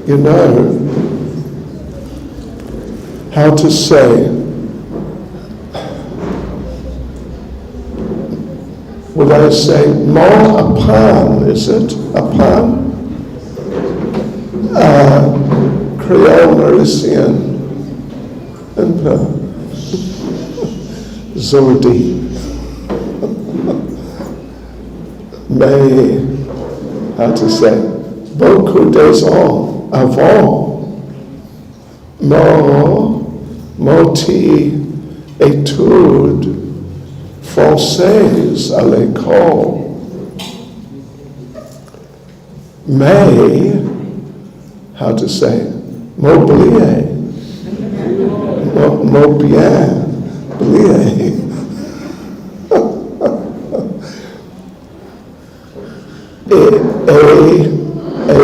about how to say, would I say more upon, is it? Upon? Creole Mauritian and Zodi. Mais, how to say, beaucoup des ans avant moti études françaises à l'école. Mais, how to say, m'oublier, bien, oublier.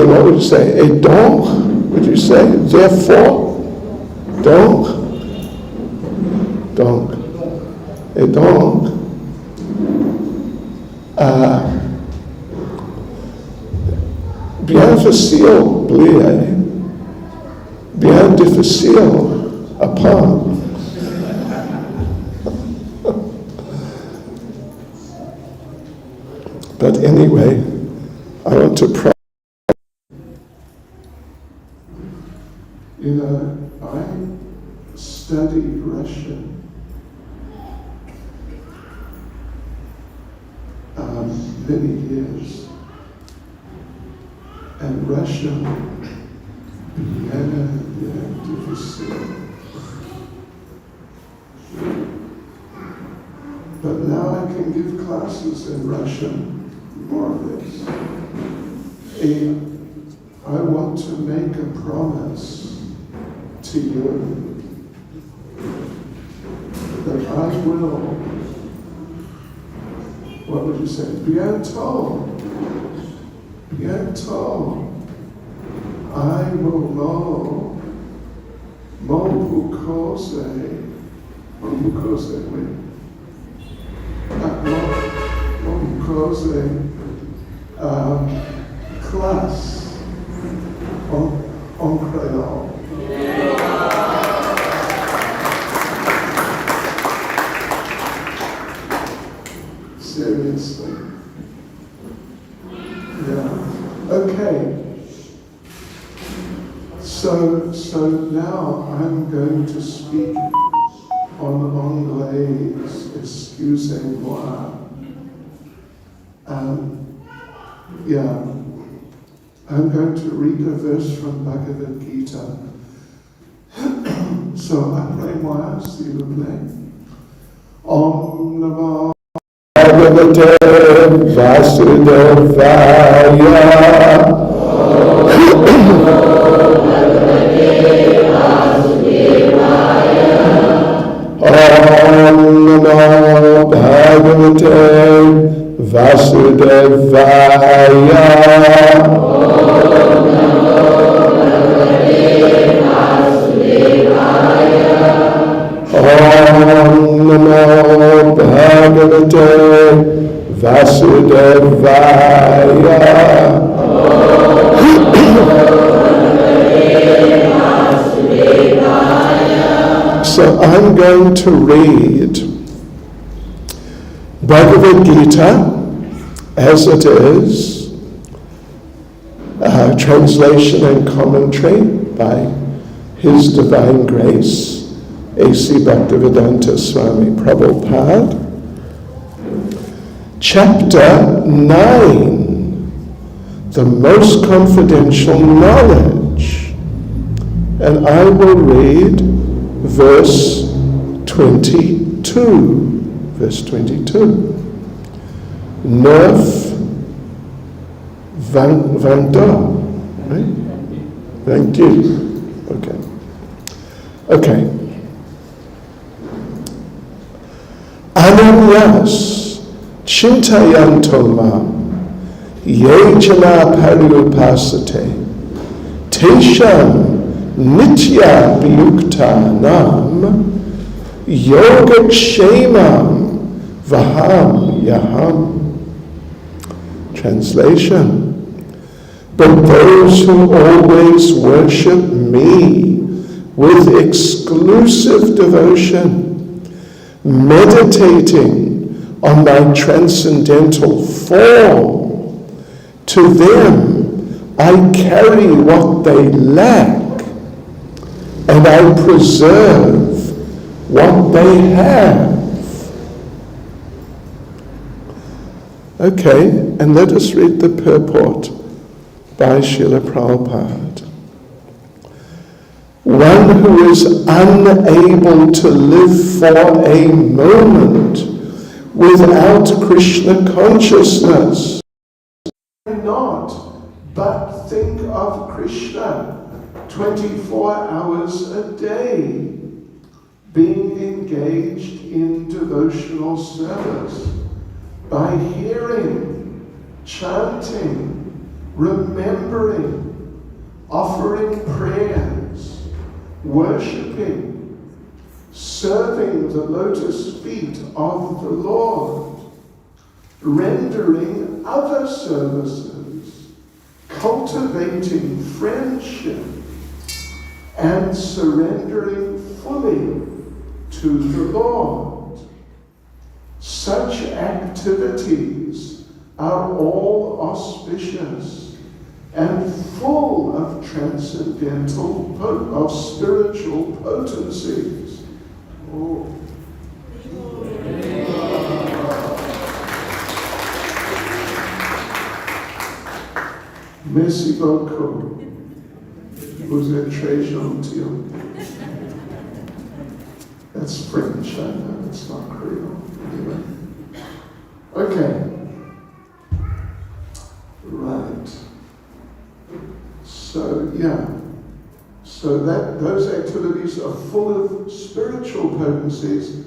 What would you say? Et donc, would you say? Therefore, donc, et donc, bien facile oublier, bien difficile apprendre. But anyway, I want to pray. I studied Russian many years, and Russian, difficile. But now I can give classes in Russian, more or less. And I want to make a promise to you that I will, what would you say? Bientôt, I will know mon classe en créole. Seriously. Yeah. Okay. So now I'm going to speak en anglais. Excusez-moi. I'm going to read a verse from Bhagavad Gita. So apprenez-moi, s'il vous plaît. Om Namo Bhagavate Vasudevaya. Om Namo Bhagavate Vasudevaya. Om Namo Bhagavate Vasudevaya. So I'm going to read Bhagavad Gita as it is, translation and commentary by His Divine Grace, A.C. Bhaktivedanta Swami Prabhupada. Chapter 9, the most confidential knowledge. And I will read verse 22. Verse 22. 9, 22, right? Thank you. Okay. Ananyas chintayanto mam ye jana paryupasate tesham nitya viyukta nam yogakshemam Vaham Yaham. Translation: but those who always worship me with exclusive devotion, meditating on my transcendental form, to them I carry what they lack, and I preserve what they have. Okay, and let us read the purport by Srila Prabhupada. One who is unable to live for a moment without Krishna consciousness cannot but think of Krishna 24 hours a day, being engaged in devotional service by hearing, chanting, remembering, offering prayers, worshipping, serving the lotus feet of the Lord, rendering other services, cultivating friendship, and surrendering fully to the Lord. Such activities are all auspicious and full of transcendental, of spiritual potencies. Oh. Merci beaucoup. Vous êtes très gentil. That's French, I know, it's not Creole. Anyway. Okay. Right. So, yeah. So those activities are full of spiritual potencies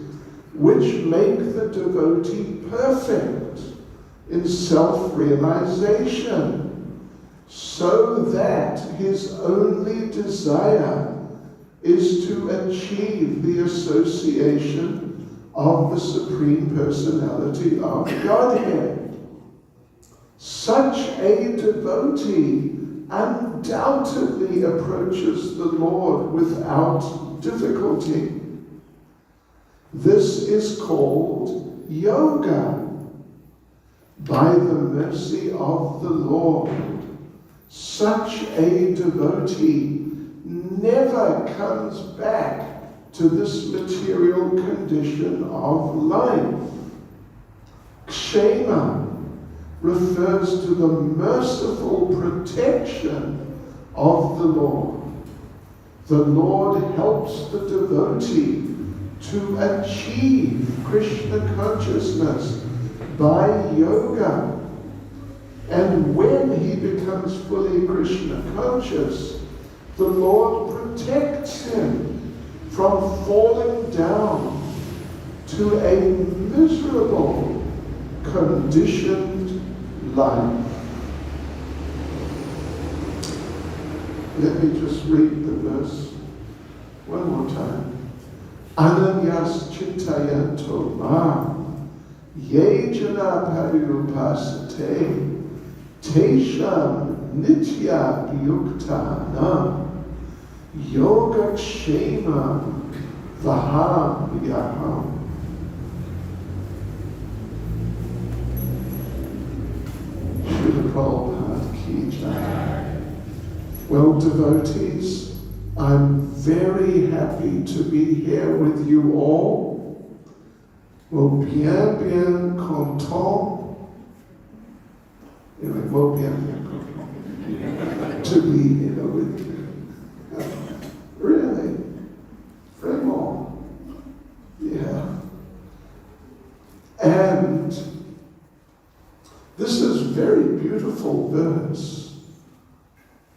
which make the devotee perfect in self-realization, so that his only desire is to achieve the association of the Supreme Personality of Godhead. Such a devotee undoubtedly approaches the Lord without difficulty. This is called yoga. By the mercy of the Lord, such a devotee never comes back to this material condition of life. Kshema refers to the merciful protection of the Lord. The Lord helps the devotee to achieve Krishna consciousness by yoga. And when he becomes fully Krishna conscious, the Lord protects him from falling down to a miserable, conditioned life. Let me just read the verse one more time. Ananyas chintayanto mam yejana pariyupasate tesham nitya yuktanam yoga kshema vaham yaham. Srila Prabhupada ki jai. Well, devotees, I'm very happy to be here with you all. Well, bien content. Anyway, well, bien content to be here with you. Really? Vraiment. Yeah. And this is a very beautiful verse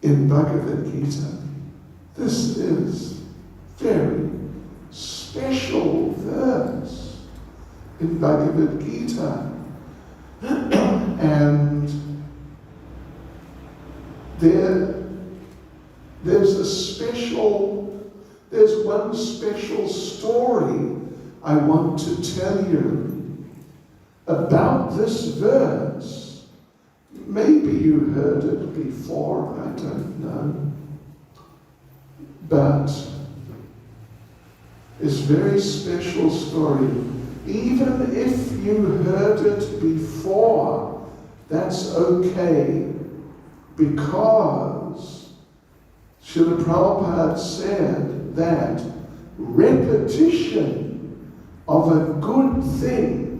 in Bhagavad Gita. This is very special verse in Bhagavad Gita. And there's one special story I want to tell you about this verse. Maybe you heard it before, I don't know. But it's a very special story. Even if you heard it before, that's okay, because Srila Prabhupada said that repetition of a good thing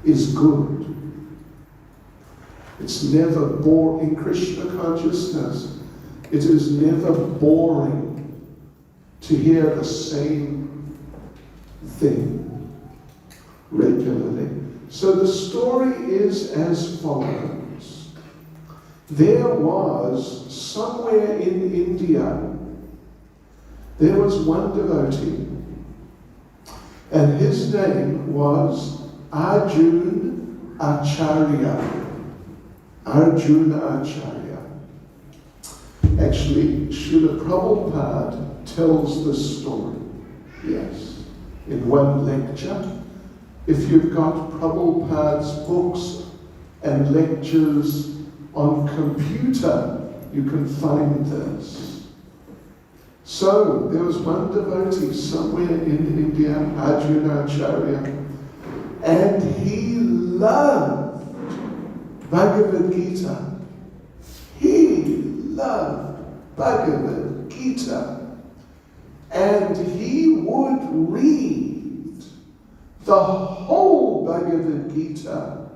is good. It's never boring. In Krishna consciousness, it is never boring to hear the same thing regularly. So the story is as follows. There was, somewhere in India, there was one devotee, and his name was Arjuna Acharya. Arjuna Acharya. Actually, Srila Prabhupada tells this story, yes, in one lecture. If you've got Prabhupada's books and lectures on computer, you can find this. So, there was one devotee somewhere in India, Arjuna Acharya, and he loved Bhagavad Gita. He loved Bhagavad Gita. And he would read the whole Bhagavad Gita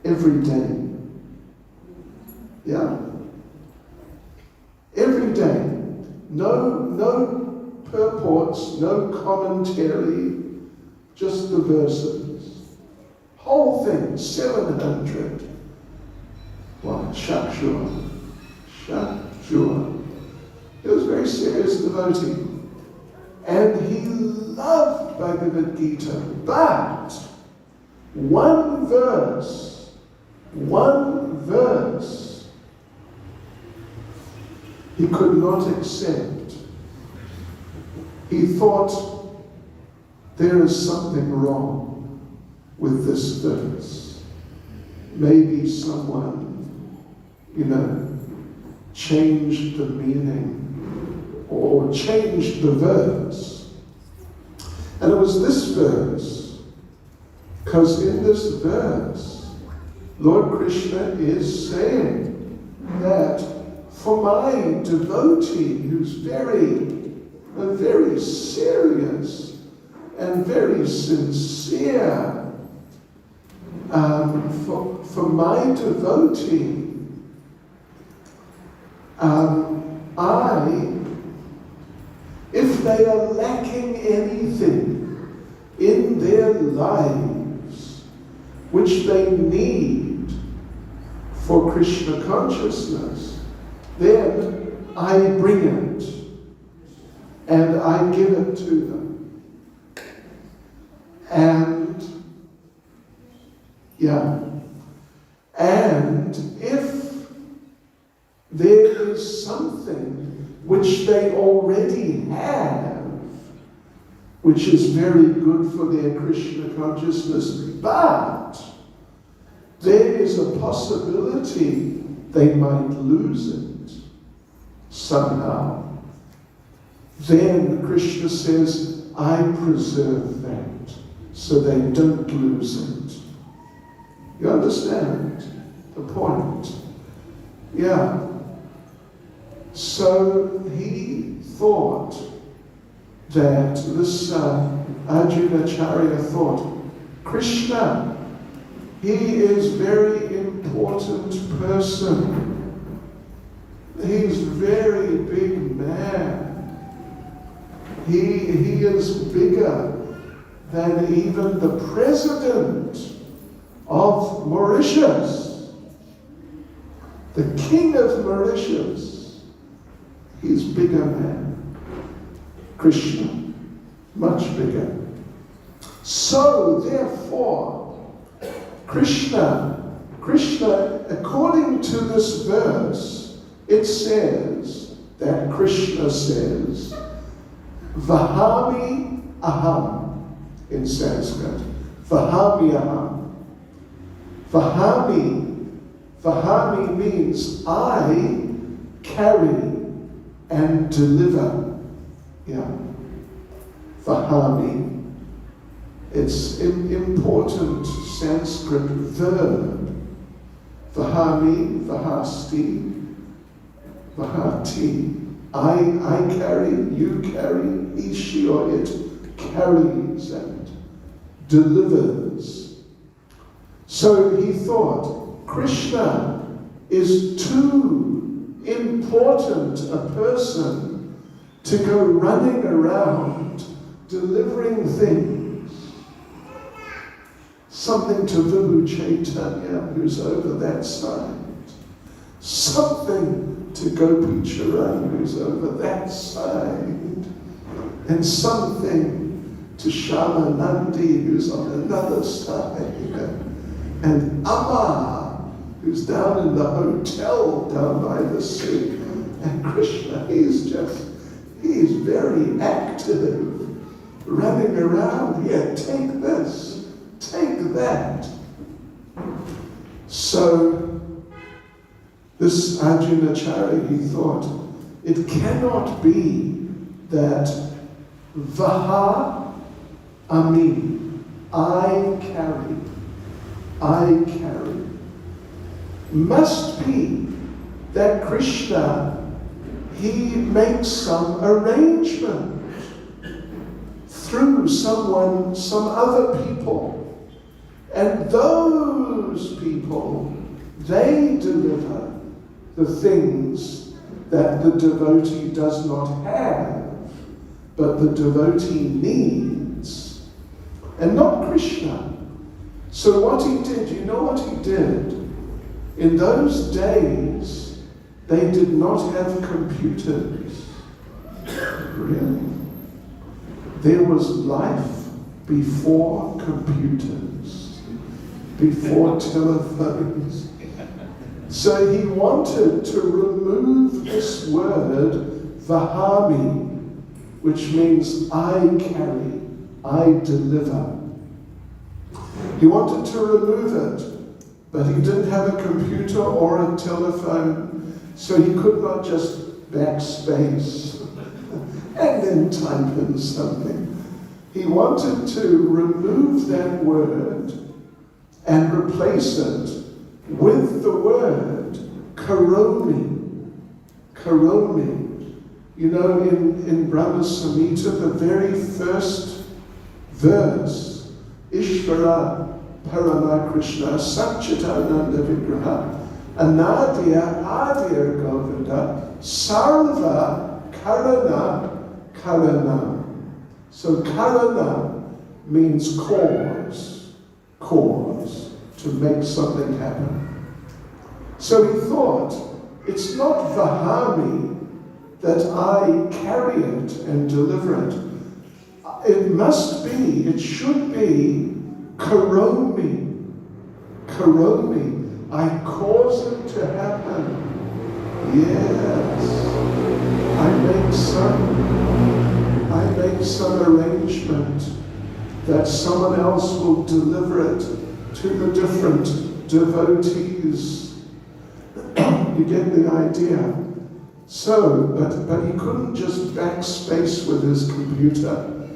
every day. Yeah? Every day. No purports, no commentary, just the verses. Whole thing, 700. What? Shakshura. He was a very serious devotee. And he loved Bhagavad Gita. But one verse, he could not accept. He thought, there is something wrong with this verse. Maybe someone, changed the meaning or changed the verse. And it was this verse, because in this verse, Lord Krishna is saying that for my devotee who's very serious and very sincere, for my devotee, if they are lacking anything in their lives which they need for Krishna consciousness, then I bring it and I give it to them. And if there is something which they already have, which is very good for their Krishna consciousness, but there is a possibility they might lose it somehow, then Krishna says, I preserve that so they don't lose it. You understand the point? Yeah. So he thought that this Arjuna Acharya thought, Krishna, he is very important person. He's very big man. He is bigger than even the president of Mauritius, the king of Mauritius. He's bigger man. Krishna, much bigger. So therefore, Krishna, according to this verse, it says that Krishna says, Vahami aham in Sanskrit. Vahami aham. Vahami means I carry and deliver. Yeah. Vahami. It's an important Sanskrit verb. Vahami, vahasti, vahati. I carry, you carry, he, she, or it carries and delivers. So he thought, Krishna is too important a person to go running around delivering things. Something to Vibhu Chaitanya, who's over that side. Something to Gopi Charan, who's over that side. And something to Shama Nandi, who's on another side. And Amma, who's down in the hotel down by the sea. And Krishna, he's very active, running around. Here, take this, take that. So, this Arjunacharya, he thought, it cannot be that Vaha Ami, I carry, must be that Krishna, he makes some arrangement through someone, some other people. And those people, they deliver the things that the devotee does not have, but the devotee needs, and not Krishna. So what he did, you know what he did? In those days, they did not have computers. Really? There was life before computers, before telephones. So he wanted to remove this word, Vahami, which means I carry, I deliver. He wanted to remove it, but he didn't have a computer or a telephone, so he could not just backspace and then type in something. He wanted to remove that word and replace it with the word karomi. Karomi. You know, in Brahma Samhita, the very first verse, Ishvara Parama Krishna Satchitananda Vigraha Anadya Adya Govinda Sarva Karana Karana. So karana means cause, to make something happen. So he thought, it's not Vahami that I carry it and deliver it. It must be, it should be karomi. Karomi. I cause it to happen. Yes. I make some arrangement that someone else will deliver it to the different devotees. You get the idea? So, but he couldn't just backspace with his computer.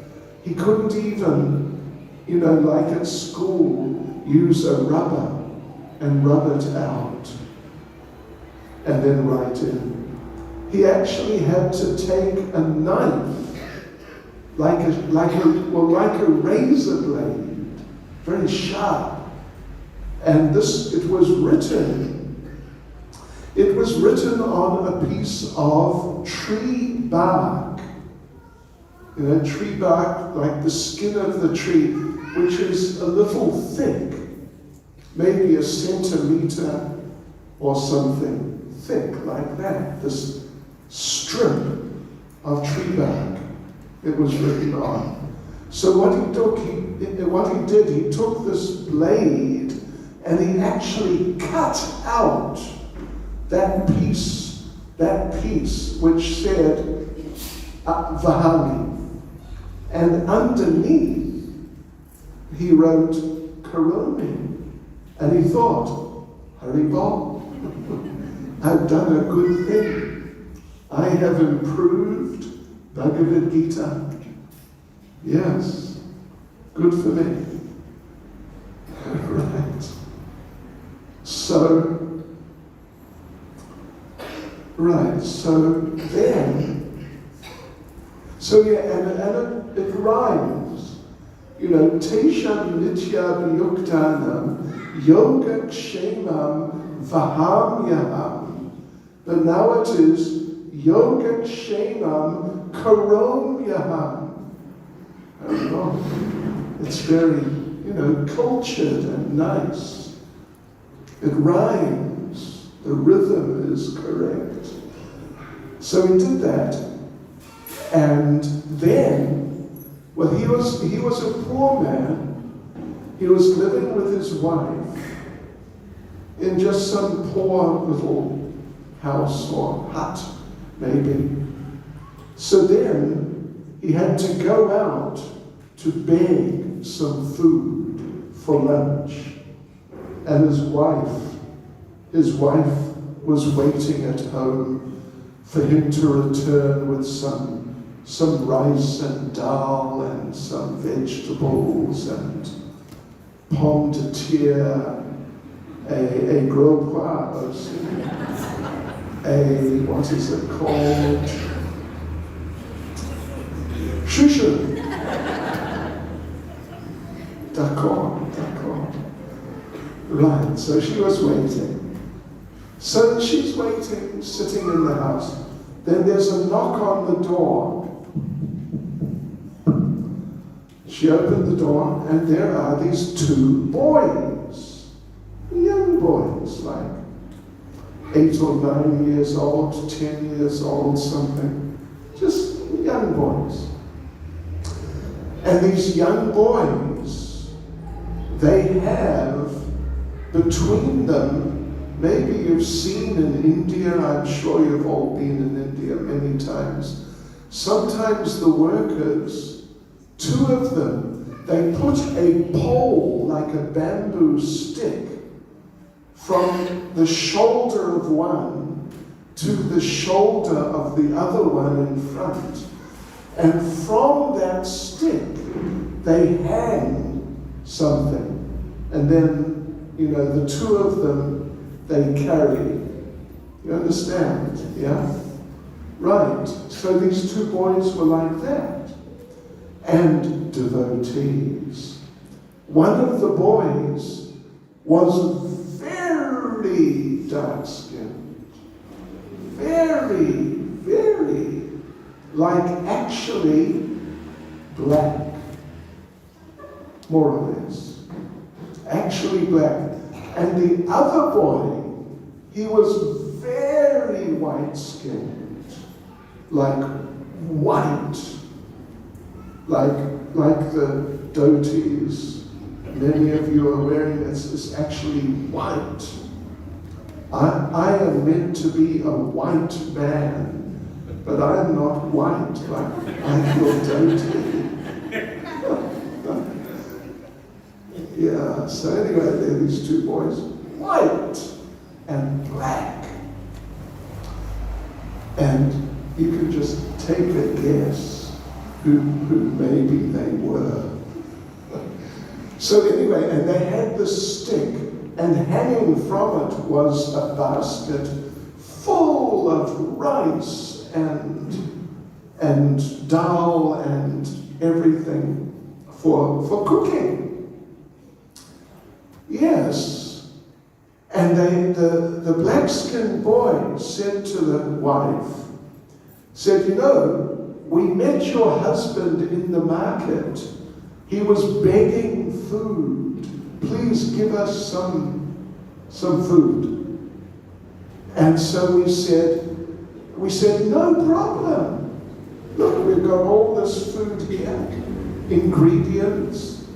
He couldn't even, like at school, use a rubber and rub it out and then write in. He actually had to take a knife, like a razor blade, very sharp. And it was written on a piece of tree bark. Tree bark, like the skin of the tree, which is a little thick, maybe a centimeter or something thick like that, this strip of tree bark it was written on. So what he did, he took this blade and he actually cut out that piece which said Vahami. And underneath, he wrote Karomi. And he thought, Haribol, I've done a good thing. I have improved Bhagavad Gita. Yes, good for me. Right. So and it rhymes. You know, Tesham Nitya Vyuktanam Yoga Kshemam Vahamyaham. But now it is Yoga Kshemam Karomyaham. I don't know. It's very, cultured and nice. It rhymes. The rhythm is correct. So he did that. And then, he was a poor man. He was living with his wife in just some poor little house or hut, maybe. So then he had to go out to beg some food for lunch. And his wife was waiting at home for him to return with some rice and dal and some vegetables and pomme de terre, a gros pois, what is it called? Chouchou. D'accord. Right, so she was waiting. So she's waiting, sitting in the house. Then there's a knock on the door. She opened the door, and there are these two boys, young boys, like 8 or 9 years old, 10 years old, something. Just young boys. And these young boys, they have between them, maybe you've seen in India, I'm sure you've all been in India many times, sometimes the workers, 2 of them, they put a pole like a bamboo stick from the shoulder of one to the shoulder of the other one in front. And from that stick, they hang something. And then, the 2 of them, they carry. You understand? Yeah? Right. So these 2 boys were like that. And devotees. One of the boys was very dark-skinned. Very, very, like actually black. More or less. Actually black. And the other boy, he was very white-skinned, like white, like the dhotis many of you are wearing. It's actually white. I am meant to be a white man, but I'm not white like your dhoti. Yeah, so anyway, there are these 2 boys, white and black. And you can just take a guess who maybe they were. So anyway, and they had this stick, and hanging from it was a basket full of rice and dal and everything for cooking. Yes. And the black-skinned boy said to the wife, we met your husband in the market. He was begging food. Please give us some food. And so we said, no problem. Look, we've got all this food here, ingredients.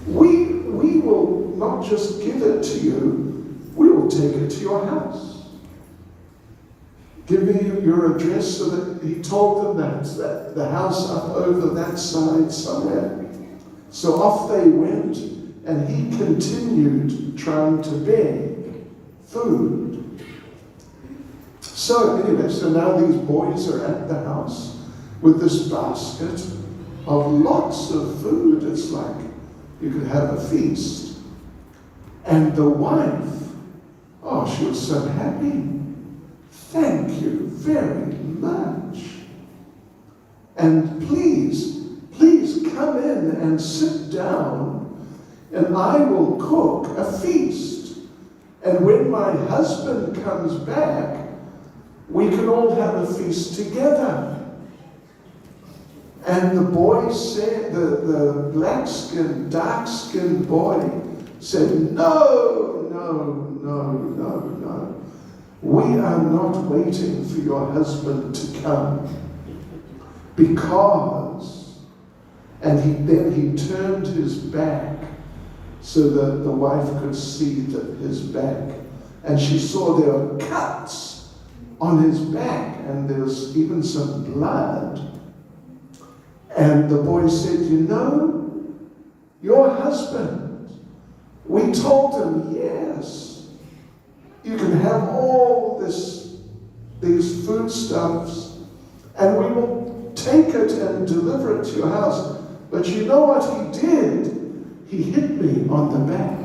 We will not just give it to you, we will take it to your house. Give me your address. So that he told them that the house up over that side somewhere. So off they went, and he continued trying to beg food. So anyway, so now these boys are at the house with this basket of lots of food. It's like you could have a feast. And the wife, oh, she was so happy. Thank you very much. And please come in and sit down, and I will cook a feast. And when my husband comes back, we can all have a feast together. And the boy said, the black-skinned, dark-skinned boy said, no, no, no, no, no. We are not waiting for your husband to come, because, and then he turned his back so that the wife could see his back, and she saw there were cuts on his back, and there was even some blood. And the boy said, you know, your husband, we told him, yes, you can have all these foodstuffs, and we will take it and deliver it to your house. But you know what he did? He hit me on the back,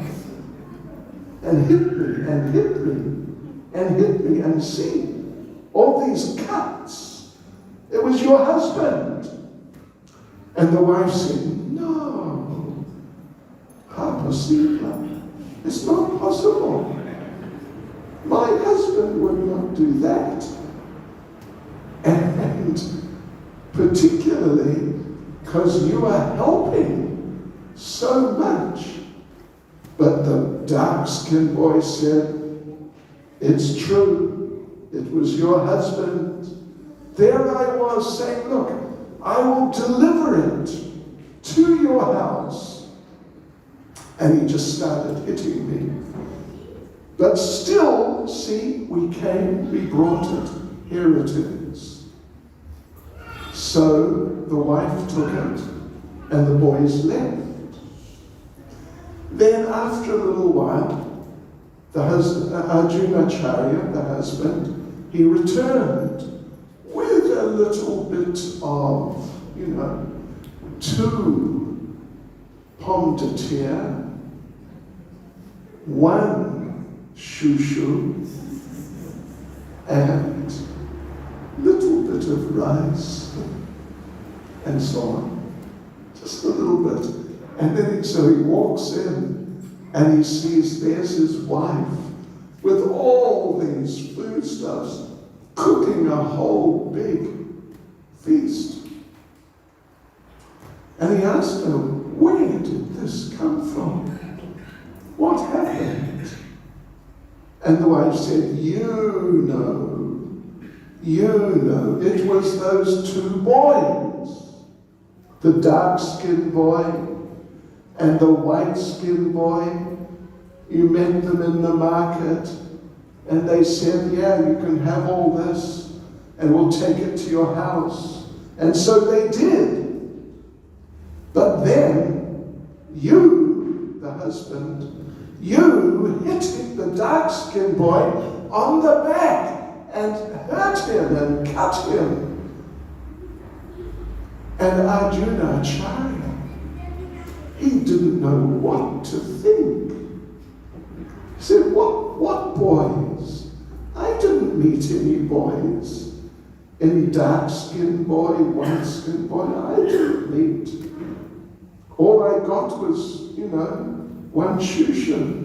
and hit me, and hit me, and hit me, and see, all these cuts. It was your husband. And the wife said, no, pas possible. It's not possible. My husband would not do that. And particularly because you are helping so much. But the dark-skinned boy said, it's true. It was your husband. There I was saying, look, I will deliver it to your house. And he just started hitting me. But still, see, we came, we brought it. Here it is. So the wife took it, and the boys left. Then after a little while, the husband, Arjunacharya, the husband, he returned with a little bit of, 2 pommes de terre, 1 shushu, and little bit of rice, and so on. Just a little bit. And then so he walks in, and he sees there's his wife with all these foodstuffs, cooking a whole big feast. And he asked her, where did this come from? What happened? And the wife said, you know, it was those 2 boys, the dark-skinned boy and the white-skinned boy. You met them in the market, and they said, yeah, you can have all this, and we'll take it to your house. And so they did. But then, you, the husband, you hit the dark-skinned boy on the back and hurt him and cut him. And Arjunacharya, he didn't know what to think. He said, what boys? I didn't meet any boys. Any dark-skinned boy, white-skinned boy, I didn't meet. All I got was, 1 shushu.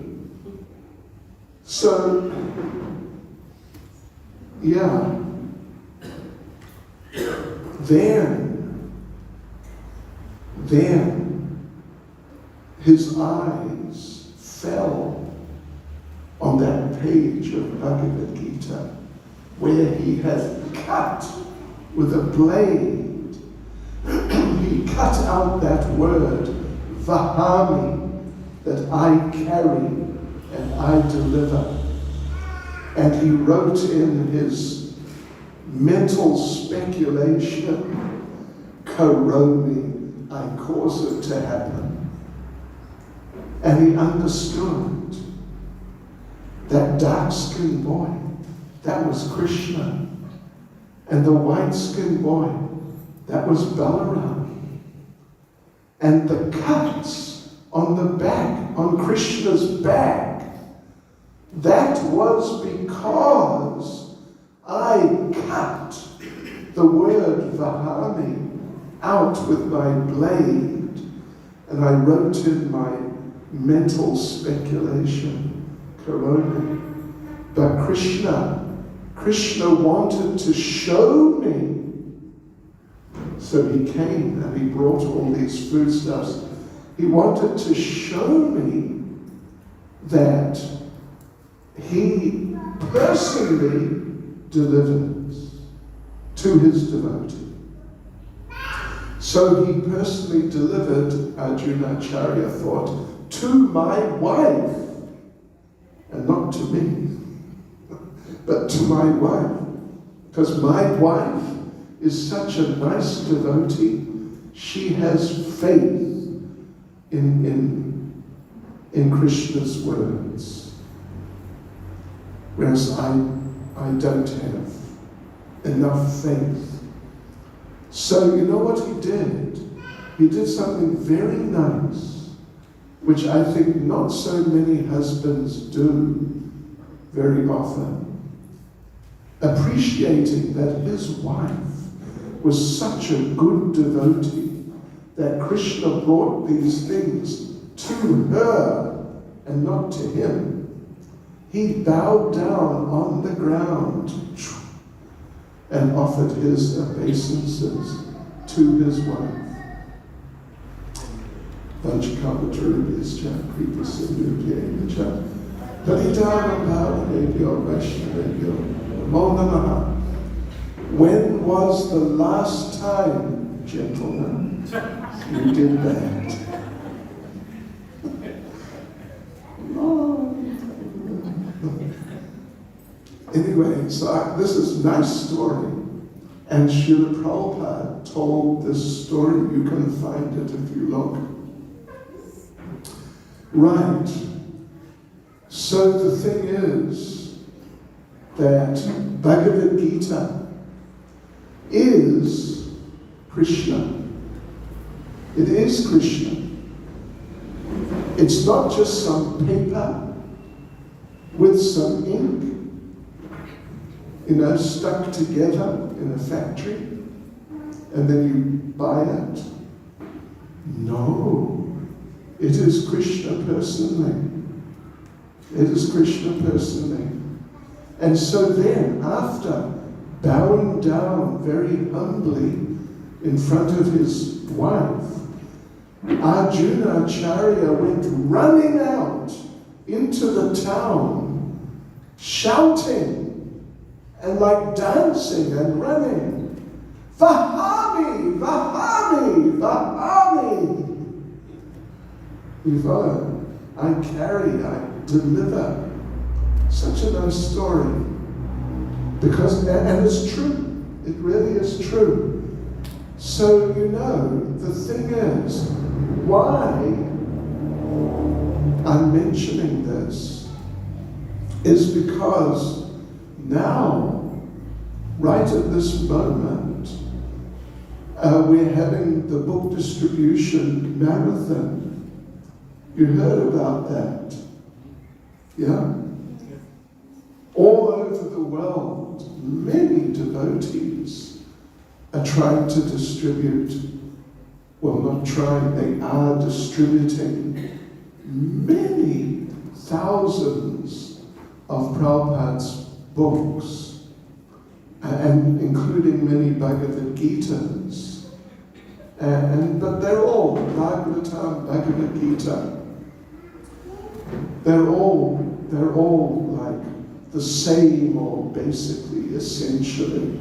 So, yeah. Then his eyes fell on that page of Bhagavad Gita where he had cut with a blade. He cut out that word, Vahami, that I carry and I deliver. And he wrote in his mental speculation, Karomi, I cause it to happen. And he understood that dark-skinned boy, that was Krishna. And the white-skinned boy, that was Balaram. And the cuts on the back, on Krishna's back, that was because I cut the word Vahami out with my blade, and I wrote in my mental speculation, Karoni. But Krishna wanted to show me. So he came and he brought all these foodstuffs. He wanted to show me that he personally delivers to his devotee. So he personally delivered, Arjuna Acharya thought, to my wife, and not to me, but to my wife, because my wife is such a nice devotee. She has faith in Krishna's words, whereas I don't have enough faith. So you know what he did? He did something very nice, which I think not so many husbands do very often. Appreciating that his wife was such a good devotee that Krishna brought these things to her and not to him. He bowed down on the ground and offered his obeisances to his wife. When was the last time, gentlemen, you did that? Anyway, so this is a nice story. And Srila Prabhupada told this story. You can find it if you look. Right. So the thing is that Bhagavad Gita is Krishna. It is Krishna. It's not just some paper with some ink, stuck together in a factory, and then you buy it. No, it is Krishna personally. It is Krishna personally. And so then, after bowing down very humbly in front of his wife, Arjuna Acharya went running out into the town, shouting and like dancing and running, Vahami, Vahami, Vahami. I carry, I deliver. Such a nice story. Because, and it's true. It really is true. So, the thing is, why I'm mentioning this is because now, right at this moment, we're having the book distribution marathon. You heard about that? Yeah? All over the world, many devotees are trying to distribute, well, not trying, they are distributing many thousands of Prabhupada's books, and including many Bhagavad Gitas. But they're all Bhagavatam, Bhagavad Gita. They're all like the same, or basically, essentially.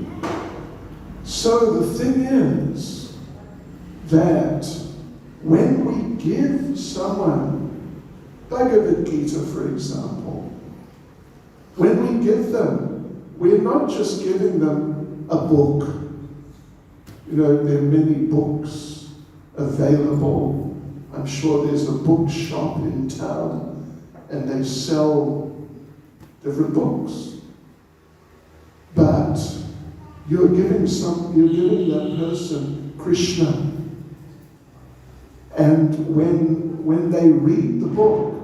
So the thing is that when we give someone Bhagavad Gita, for example, when we give them, we're not just giving them a book. There are many books available. I'm sure there's a bookshop in town and they sell different books. But you're giving that person Krishna. And when they read the book,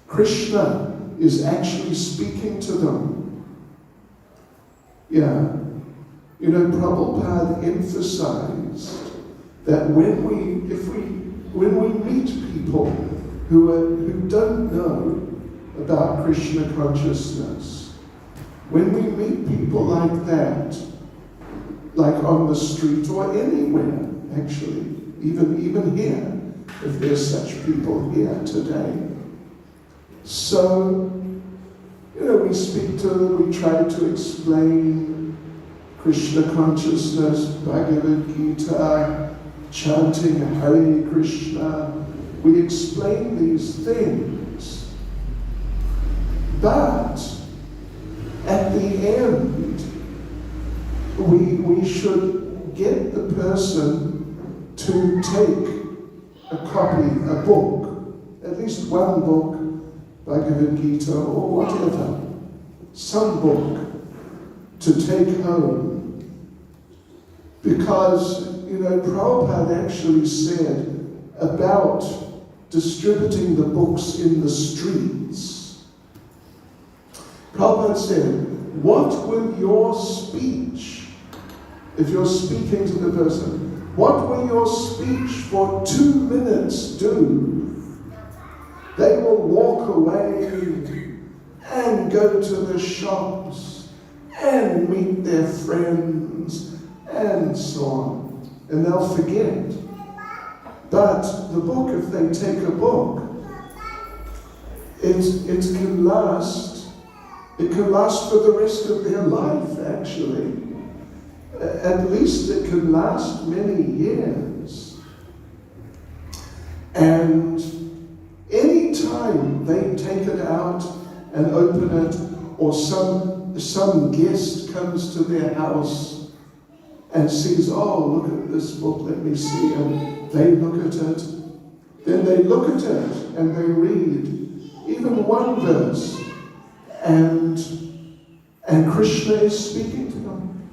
Krishna is actually speaking to them. Yeah. You know, Prabhupada emphasized that when we meet people who don't know about Krishna consciousness, when we meet people like that, like on the street or anywhere, actually, even here, if there's such people here today. So, you know, we speak to them, we try to explain Krishna consciousness, Bhagavad Gita, chanting Hare Krishna. We explain these things. But at the end, we should get the person to take a copy, a book, at least one book, Bhagavad Gita or whatever, some book to take home. Because, you know, Prabhupada actually said about distributing the books in the streets. Prabhupada said, what will your speech, if you're speaking to the person, what will your speech for 2 minutes do? They will walk away and go to the shops and meet their friends and so on. And they'll forget. But the book, if they take a book, it can last for the rest of their life, actually. At least it can last many years. And any time they take it out and open it, or some guest comes to their house and sees, oh, look at this book, let me see, and they look at it, then they look at it and they read even one verse, and Krishna is speaking to them.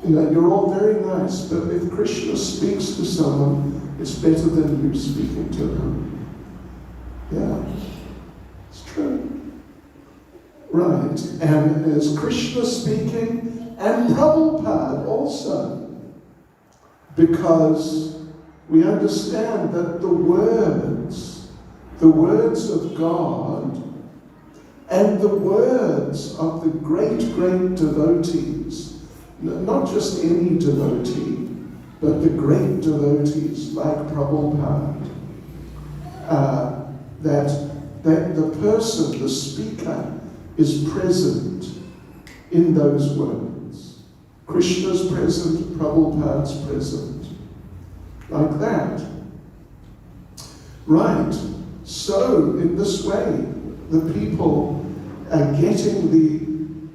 You know, you're all very nice, but if Krishna speaks to someone, it's better than you speaking to them. Yeah, it's true. Right, and is Krishna speaking, and Prabhupada also, because we understand that the words of God and the words of the great devotees, not just any devotee, but the great devotees like Prabhupada, that the person, the speaker, is present in those words. Krishna's present, Prabhupada's present. Like that. Right. So, in this way, the people are getting the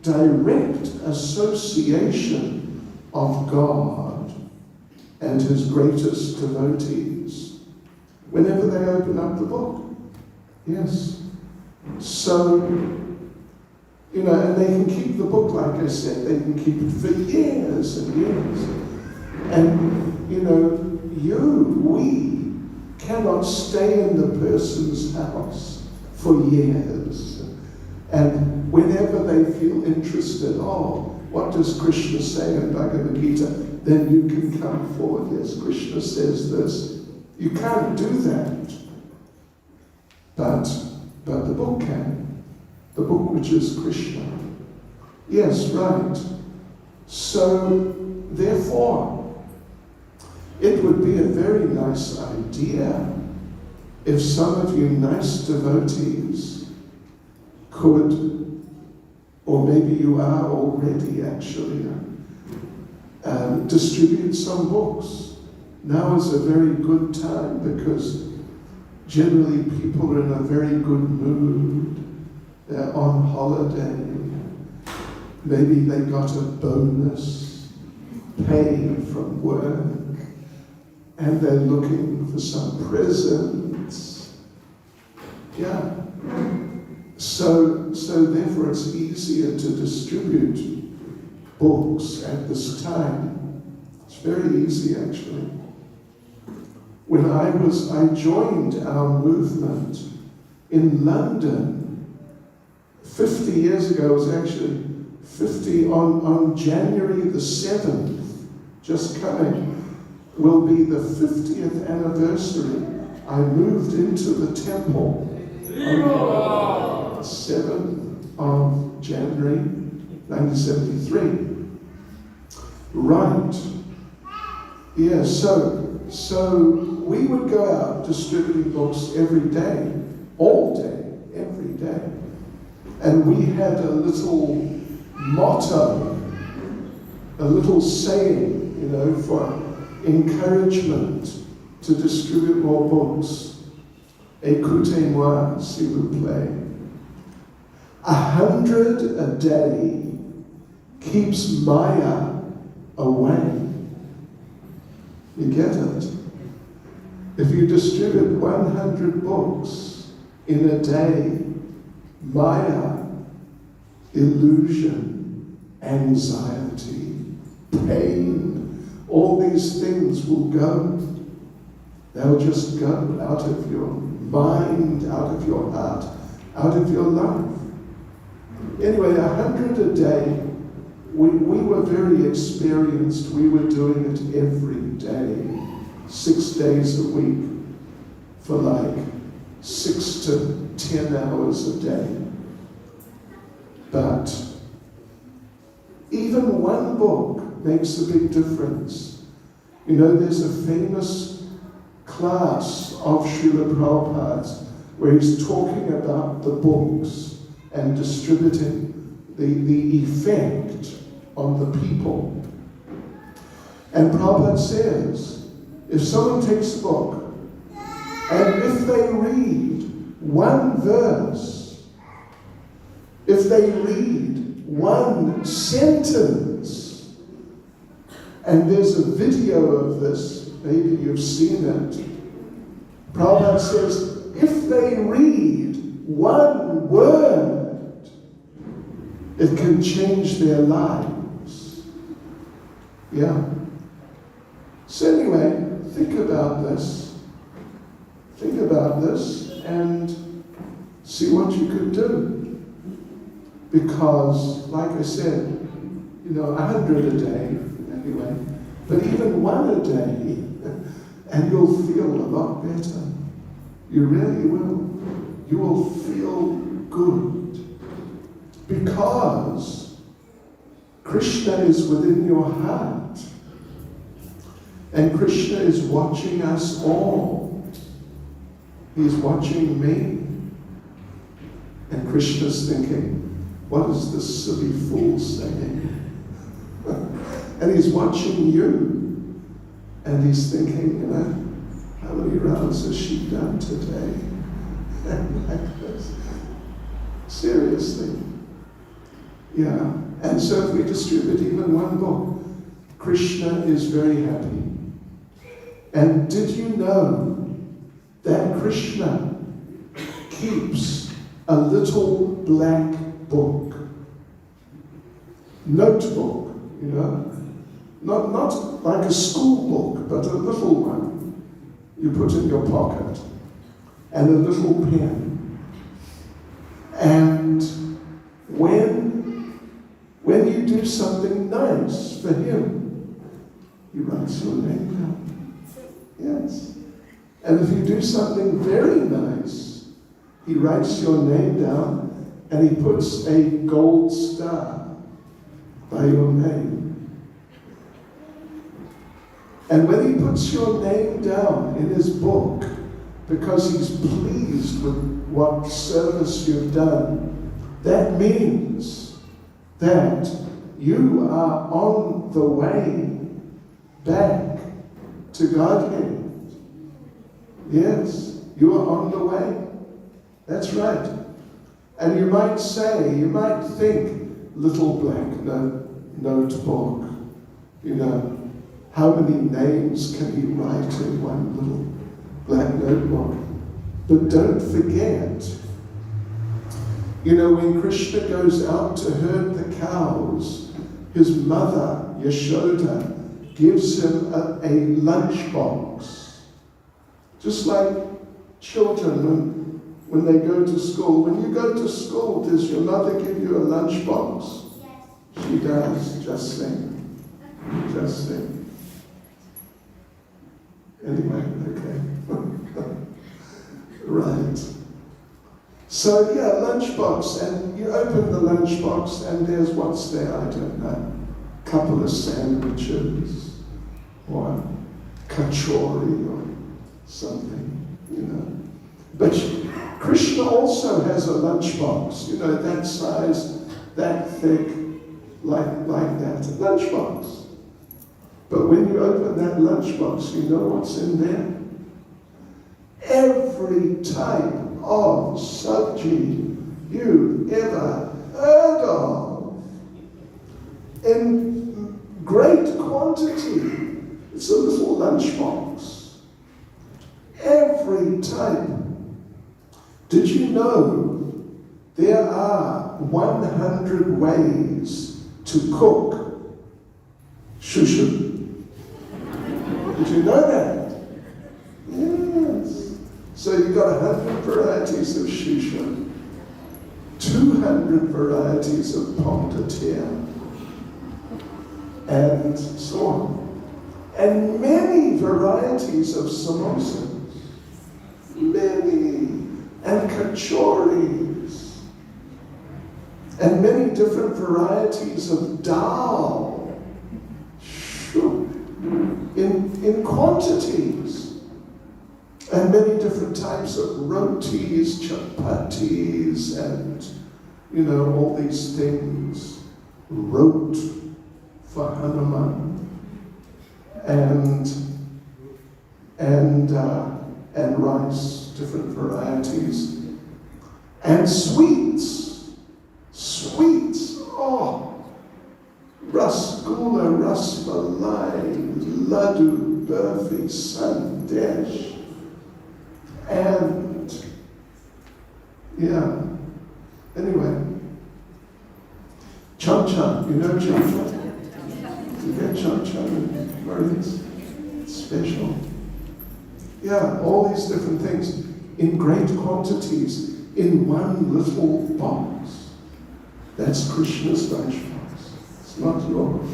direct association of God and His greatest devotees whenever they open up the book. Yes. So, you know, and they can keep the book, like I said, they can keep it for years and years. And, you know, we cannot stay in the person's house for years. And whenever they feel interested, oh, what does Krishna say in Bhagavad Gita? Then you can come forward. Yes, Krishna says this. You can't do that. But the book can. The book which is Krishna. Yes, right. So, therefore, it would be a very nice idea if some of you nice devotees could, or maybe you are already actually, distribute some books. Now is a very good time because generally people are in a very good mood. They're on holiday. Maybe they got a bonus, pay from work. and they're looking for some presents. Yeah. So therefore it's easier to distribute books at this time. It's very easy actually. When I joined our movement in London 50 years ago. It was actually 50 on January the 7th, just coming, will be the 50th anniversary. I moved into the temple on the 7th of January 1973. Right. Yeah, so we would go out distributing books every day, all day, every day. And we had a little motto, a little saying, for encouragement to distribute more books. Écoutez-moi, s'il vous plaît. 100 a day keeps Maya away. You get it? If you distribute 100 books in a day, Maya, illusion, anxiety, pain, all these things will go. They'll just go out of your mind, out of your heart, out of your life. Anyway, 100 a day, we were very experienced. We were doing it every day, 6 days a week, for like 6 to 10 hours a day. But even one book makes a big difference. There's a famous class of Srila Prabhupada's where he's talking about the books and distributing the effect on the people. And Prabhupada says, if someone takes a book and if they read one verse, if they read one sentence, and there's a video of this, maybe you've seen it. Prabhupada says, if they read one word, it can change their lives. Yeah. So anyway, think about this. Think about this and see what you could do. Because, like I said, 100 a day, anyway, but even one a day, and you'll feel a lot better. You really will. You will feel good. Because Krishna is within your heart. And Krishna is watching us all. He's watching me. And Krishna's thinking, what is this silly fool saying? And he's watching you. And he's thinking, how many rounds has she done today? And like this. Seriously. Yeah. And so if we distribute even one book, Krishna is very happy. And did you know that Krishna keeps a little black book, notebook, not like a school book, but a little one you put in your pocket, and a little pen. And when you do something nice for him, he writes your name down. Yes. And if you do something very nice, he writes your name down and he puts a gold star by your name. And when he puts your name down in his book, because he's pleased with what service you've done, that means that you are on the way back to Godhead. Yes, you are on the way. That's right. And you might think, little black notebook, How many names can he write in one little black notebook? But don't forget, when Krishna goes out to herd the cows, his mother, Yashoda, gives him a lunchbox. Just like children when they go to school. When you go to school, does your mother give you a lunchbox? Yes. She does. Just saying. Just saying. Anyway, okay. Right. So yeah, lunchbox, and you open the lunchbox and there's what's there, I don't know. A couple of sandwiches, or kachori or something, But Krishna also has a lunchbox, that size, that thick, like that, a lunchbox. But when you open that lunchbox, you know what's in there? Every type of sabji you've ever heard of, in great quantity. It's a little lunchbox. Every type. Did you know there are 100 ways to cook shushu? Did you know that? Yes. So you've got 100 varieties of shushu, 200 varieties of pomme de terre, and so on. And many varieties of samosas. Many. And kachoris. And many different varieties of dal. Sure. In quantities. And many different types of rotis, chapatis, and, all these things. Rot for Hanuman. And rice, different varieties. And sweets. Rasgulla, rasmalai, laddu, burfi, sandesh. And, anyway. Cham-cham, you know cham-cham? You get cham-cham in Mauritius? It's special. Yeah, all these different things in great quantities in one little box. That's Krishna's lunchbox. It's not yours.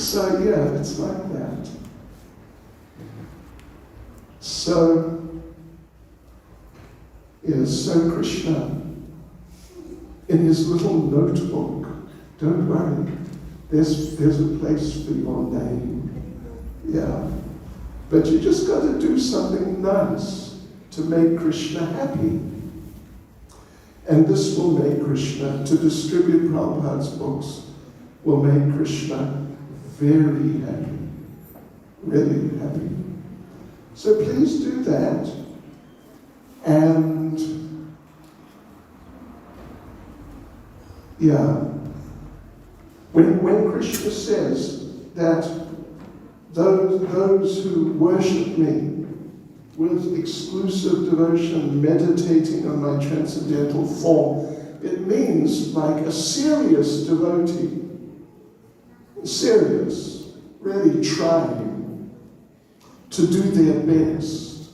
So yeah, it's like that. So Krishna, in his little notebook, don't worry, there's a place for your name. Yeah, but you just got to do something nice to make Krishna happy. And this will make Krishna, to distribute Prabhupada's books, will make Krishna very happy, really happy. So please do that. And when Krishna says that those who worship me with exclusive devotion, meditating on my transcendental form, it means like a serious devotee, serious, really trying to do their best,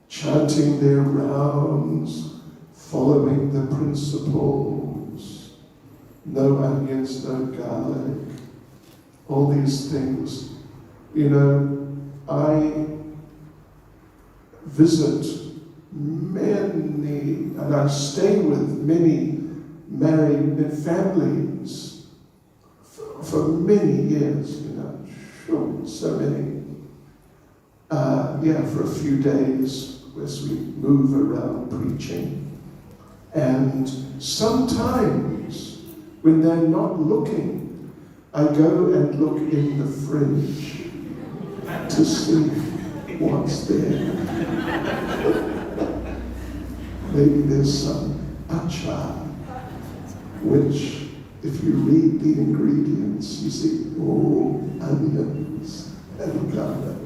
chanting their rounds, following the principles, no onions, no garlic, all these things. I visit many, and I stay with many married families for many years, so many. For a few days as we move around preaching. And sometimes, when they're not looking, I go and look in the fridge to see what's there. Maybe there's some achar, which if you read the ingredients, you see, onions and garlic.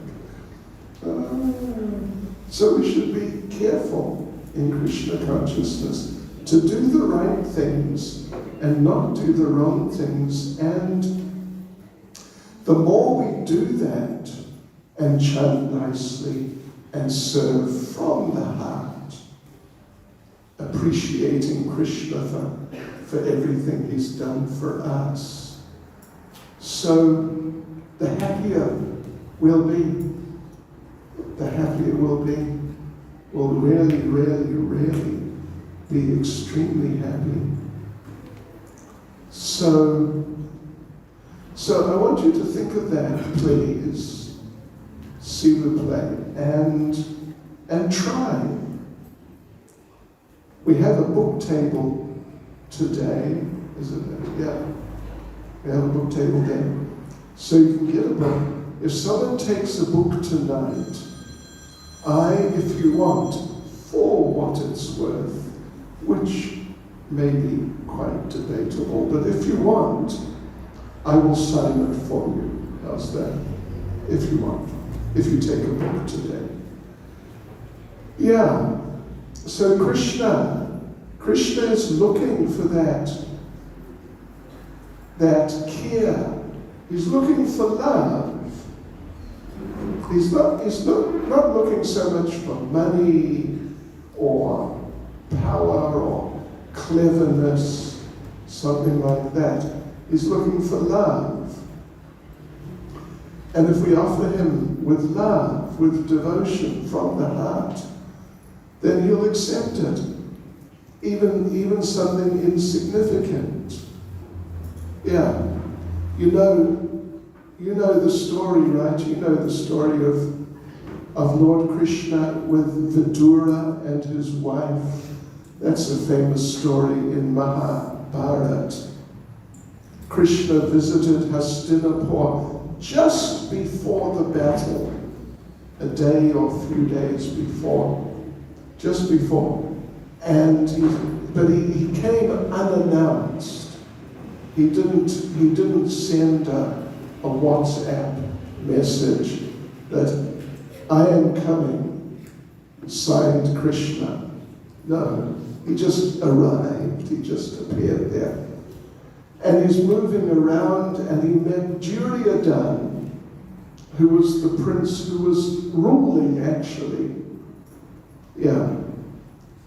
So we should be careful in Krishna consciousness to do the right things and not do the wrong things. And the more we do that and chant nicely and serve from the heart, appreciating Krishna for everything he's done for us, so the happier we'll be. The happier we'll be. We'll really, really, really be extremely happy. So I want you to think of that, please. See the play and try. We have a book table today, isn't it? Yeah. We have a book table there. So you can get a book. If someone takes a book tonight, if you want, for what it's worth, which may be quite debatable, but if you want, I will sign it for you. How's that? If you want, if you take a book today. Yeah. So Krishna is looking for that care. He's looking for love. He's not looking so much for money or power or cleverness, something like that. He's looking for love. And if we offer him with love, with devotion from the heart, then he'll accept it. Even something insignificant. Yeah. You know the story, right? You know the story of Lord Krishna with Vidura and his wife. That's a famous story in Mahabharata. Krishna visited Hastinapur just before the battle, a day or a few days before, just before. But he came unannounced. He didn't send a WhatsApp message that I am coming, signed Krishna. No, he just arrived. He just appeared there. And he's moving around, and he met Duryodhana, who was the prince who was ruling, actually. Yeah.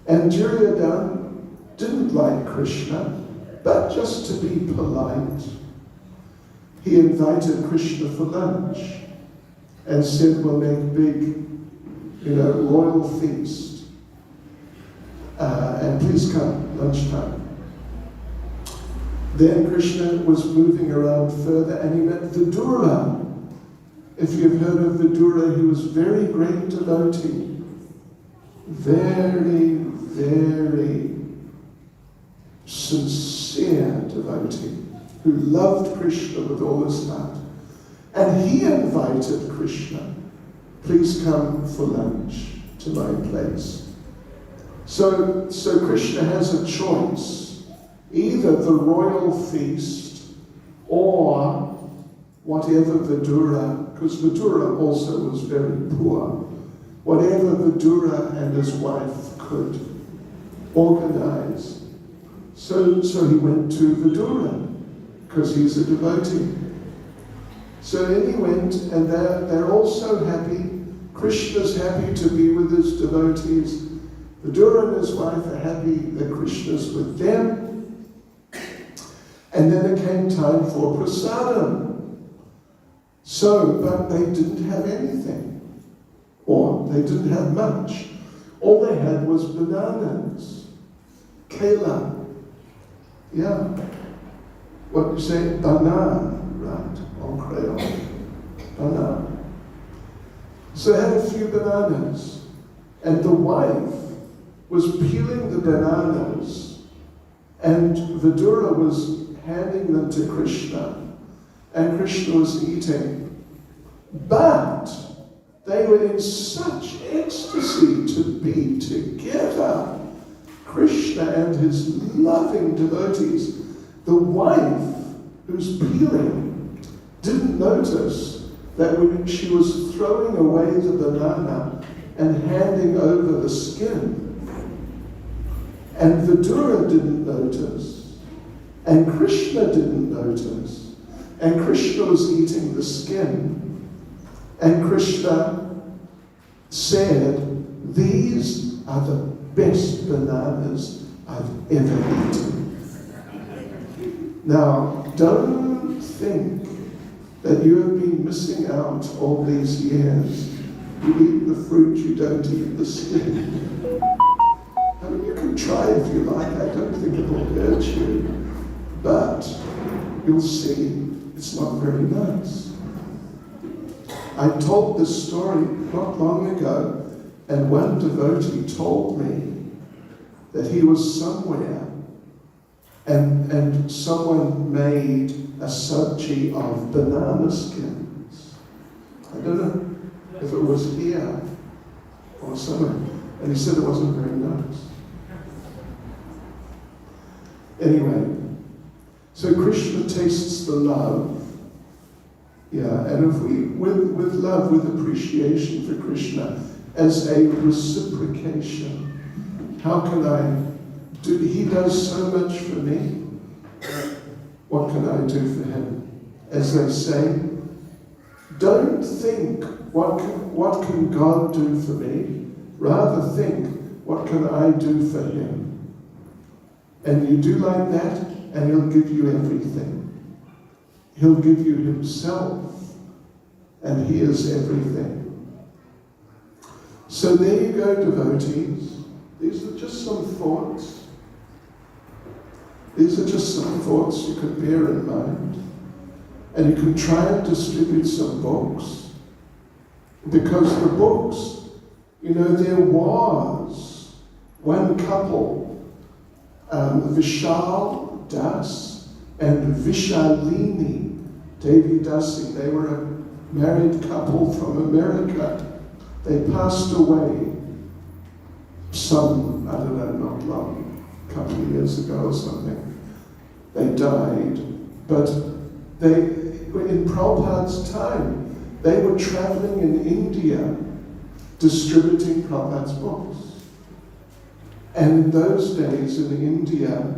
And Duryodhana didn't like Krishna, but just to be polite, he invited Krishna for lunch and said, we'll make a big, royal feast. And please come, lunchtime. Then Krishna was moving around further, and he met Vidura. If you've heard of Vidura, he was very great devotee. Very, very sincere devotee who loved Krishna with all his heart. And he invited Krishna, please come for lunch to my place. So Krishna has a choice. Either the royal feast or whatever Vidura, because Vidura also was very poor, whatever Vidura and his wife could organize. So he went to Vidura, because he's a devotee. So then he went, and they're all so happy. Krishna's happy to be with his devotees. Vidura and his wife are happy that Krishna's with them. And then it came time for prasadam. But they didn't have anything. Or they didn't have much. All they had was bananas. Kela. Yeah. What do you say? Banana, right? On Creole. Banana. So they had a few bananas. And the wife was peeling the bananas. And Vidura was handing them to Krishna, and Krishna was eating. But they were in such ecstasy to be together, Krishna and his loving devotees, The wife, who's peeling, didn't notice that when she was throwing away the banana and handing over the skin. And Vidura didn't notice. And Krishna didn't notice. And Krishna was eating the skin. And Krishna said, "These are the best bananas I've ever eaten." Now, don't think that you have been missing out all these years. You eat the fruit, you don't eat the skin. I mean, you can try if you like. I don't think it will hurt you. But you'll see it's not very nice. I told this story not long ago, and one devotee told me that he was somewhere and someone made a sabji of banana skins. I don't know if it was here or somewhere. And he said it wasn't very nice. Anyway, so Krishna tastes the love. Yeah, and if we, with love, with appreciation for Krishna, as a reciprocation, how can I do? He does so much for me. What can I do for him? As they say, don't think, what can God do for me? Rather think, what can I do for him? And you do like that, and he'll give you everything. He'll give you himself, and he is everything. So there you go, devotees. These are just some thoughts. These are just some thoughts you can bear in mind. And you can try and distribute some books. Because the books, you know, there was one couple, Vishal Das and Vishalini Devi Dasi. They were a married couple from America. They passed away some, I don't know, not long, a couple of years ago or something. They died, but they, in Prabhupada's time, they were traveling in India distributing Prabhupada's books. And in those days in India,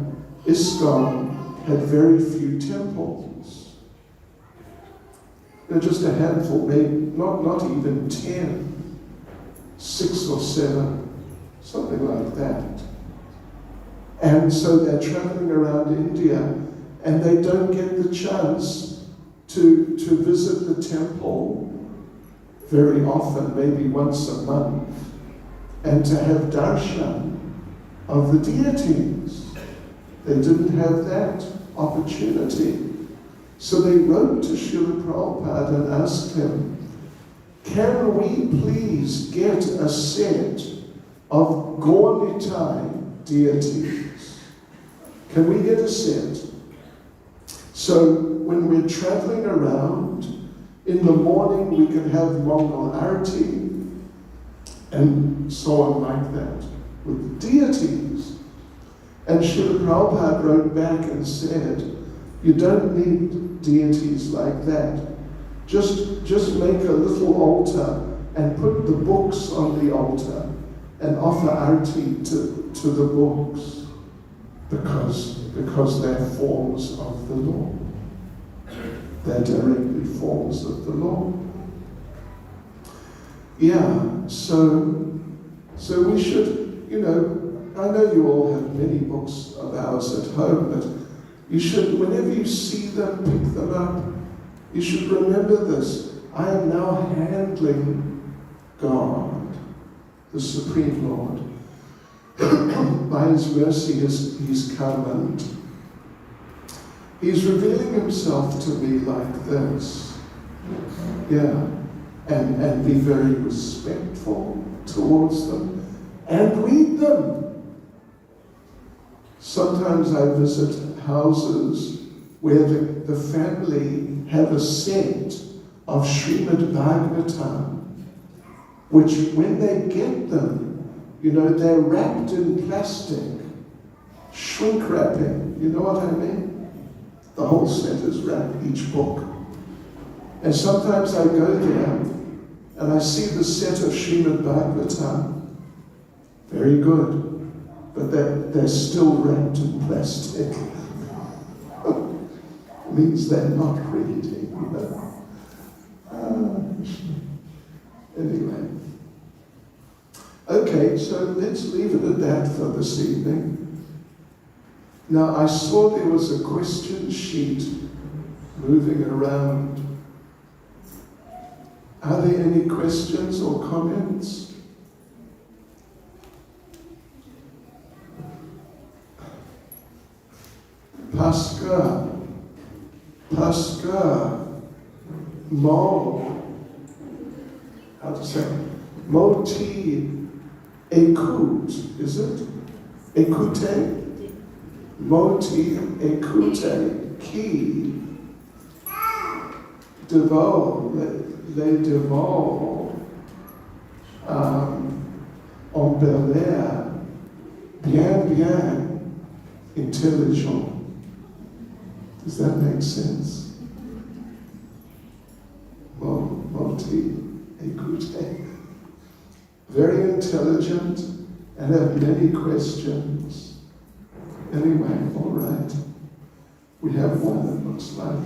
ISKCON had very few temples. They're just a handful, maybe not even 10, 6 or 7, something like that. And so they're traveling around India, and they don't get the chance to visit the temple very often, maybe once a month, and to have darshan of the deities. They didn't have that opportunity. So they wrote to Srila Prabhupada and asked him, can we please get a set of Gaunitai deities? Can we get a set? So when we're traveling around, in the morning we can have Mongol Arati and so on like that with deities. And Srila Prabhupada wrote back and said, you don't need deities like that. Just make a little altar and put the books on the altar and offer arti to the books because they're forms of the Lord. They're directly forms of the Lord. Yeah, so we should, you know, I know you all have many books of ours at home, but you should, whenever you see them, pick them up. You should remember this. I am now handling God, the Supreme Lord. By His mercy, He's come and He's revealing Himself to me like this. Yeah. And be very respectful towards them. And read them. Sometimes I visit houses where the family have a set of Srimad Bhagavatam, which when they get them, you know, they're wrapped in plastic, shrink wrapping, you know what I mean? The whole set is wrapped, each book. And sometimes I go there and I see the set of Srimad Bhagavatam. Very good, but they're still wrapped in plastic. Means they're not reading, you know. Anyway. Okay, so let's leave it at that for this evening. Now, I saw there was a question sheet moving around. Are there any questions or comments? Pascal, how to say, Moti, écoute, is it? Écoutez? Moti, écoutez, qui les dévore en Bel Air, bien intelligent. Does that make sense? Moti, écoutez. Very intelligent and have many questions. Anyway, all right. We have one, it looks like.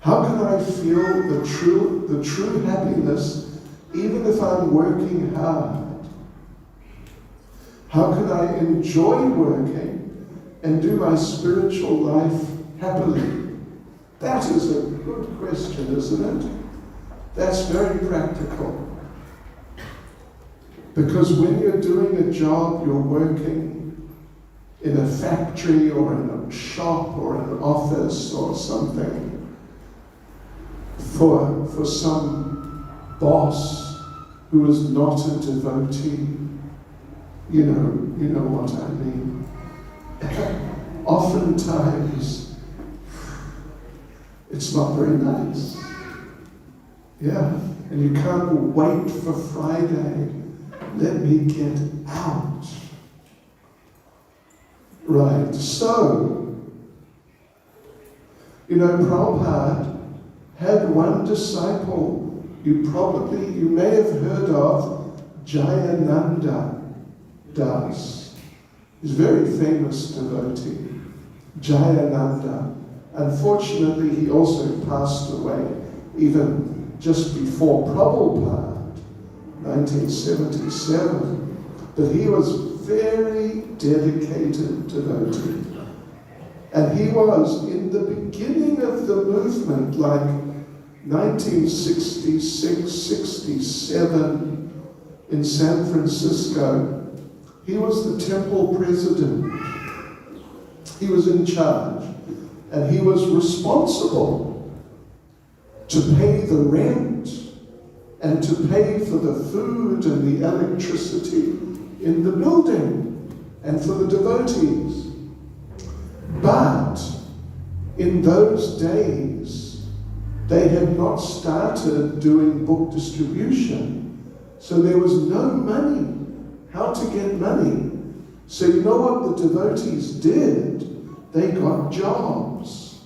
How can I feel the true happiness even if I'm working hard? How can I enjoy working and do my spiritual life happily? That is a good question, isn't it? That's very practical. Because when you're doing a job, you're working in a factory or in a shop or an office or something for some boss who is not a devotee. You know what I mean. Oftentimes, it's not very nice. Yeah, and you can't wait for Friday. Let me get out. Right, so, Prabhupada had one disciple you may have heard of, Jayananda Das. He's a very famous devotee, Jayananda. Unfortunately, he also passed away even just before Prabhupada. 1977, but he was very dedicated devotee. And he was in the beginning of the movement, like 1966, 67 in San Francisco. He was the temple president. He was in charge, and he was responsible to pay the rent and to pay for the food and the electricity in the building and for the devotees. But in those days, they had not started doing book distribution, so there was no money. How to get money? So you know what the devotees did? They got jobs.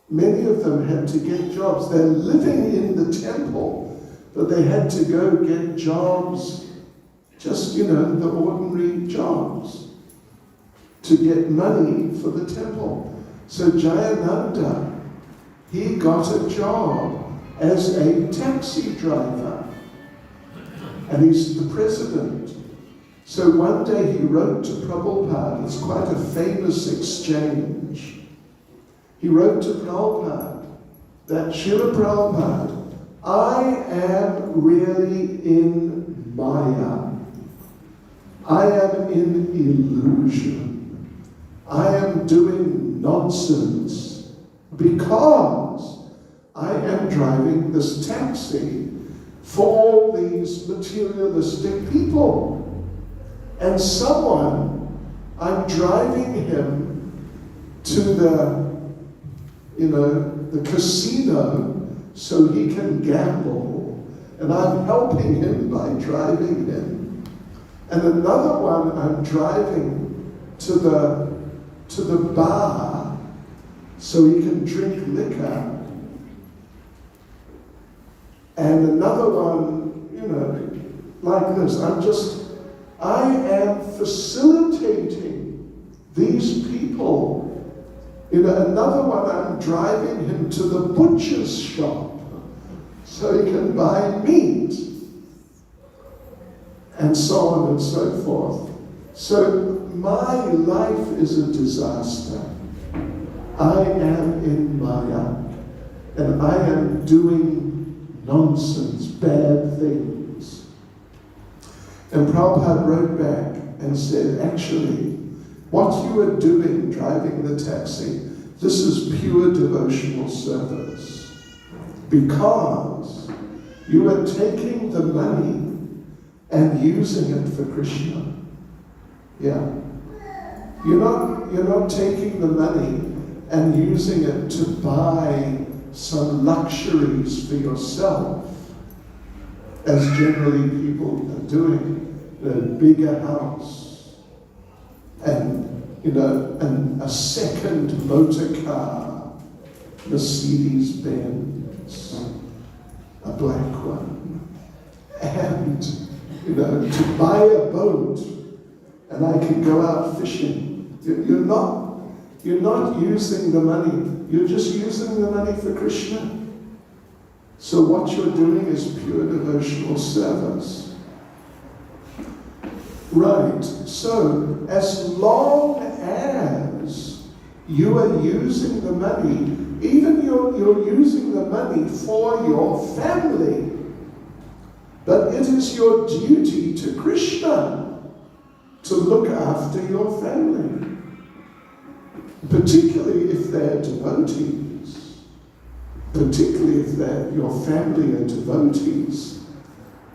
Many of them had to get jobs. They're living in the temple, but they had to go get jobs, just, the ordinary jobs, to get money for the temple. So Jayananda, he got a job as a taxi driver, and he's the president. So one day he wrote to Prabhupada. It's quite a famous exchange. He wrote to Prabhupada that, Srila Prabhupada, I am really in Maya. I am in illusion. I am doing nonsense because I am driving this taxi for all these materialistic people. And I'm driving him to the casino so he can gamble, and I'm helping him by driving him. And another one, I'm driving to the bar so he can drink liquor. And another one, like this. I am facilitating these people. Another one, I'm driving him to the butcher's shop so he can buy meat, and so on and so forth. So my life is a disaster. I am in Maya, and I am doing nonsense, bad things. And Prabhupada wrote back and said, actually, what you are doing driving the taxi, this is pure devotional service. Because you are taking the money and using it for Krishna. Yeah. You're not taking the money and using it to buy some luxuries for yourself, as generally people are doing. A bigger house, and and a second motor car, Mercedes-Benz, a black one, and to buy a boat, and I can go out fishing. You're not using the money. You're just using the money for Krishna. So what you're doing is pure devotional service. Right, so as long as you are using the money, even you're using the money for your family, but it is your duty to Krishna to look after your family, particularly if they're devotees, particularly if your family are devotees.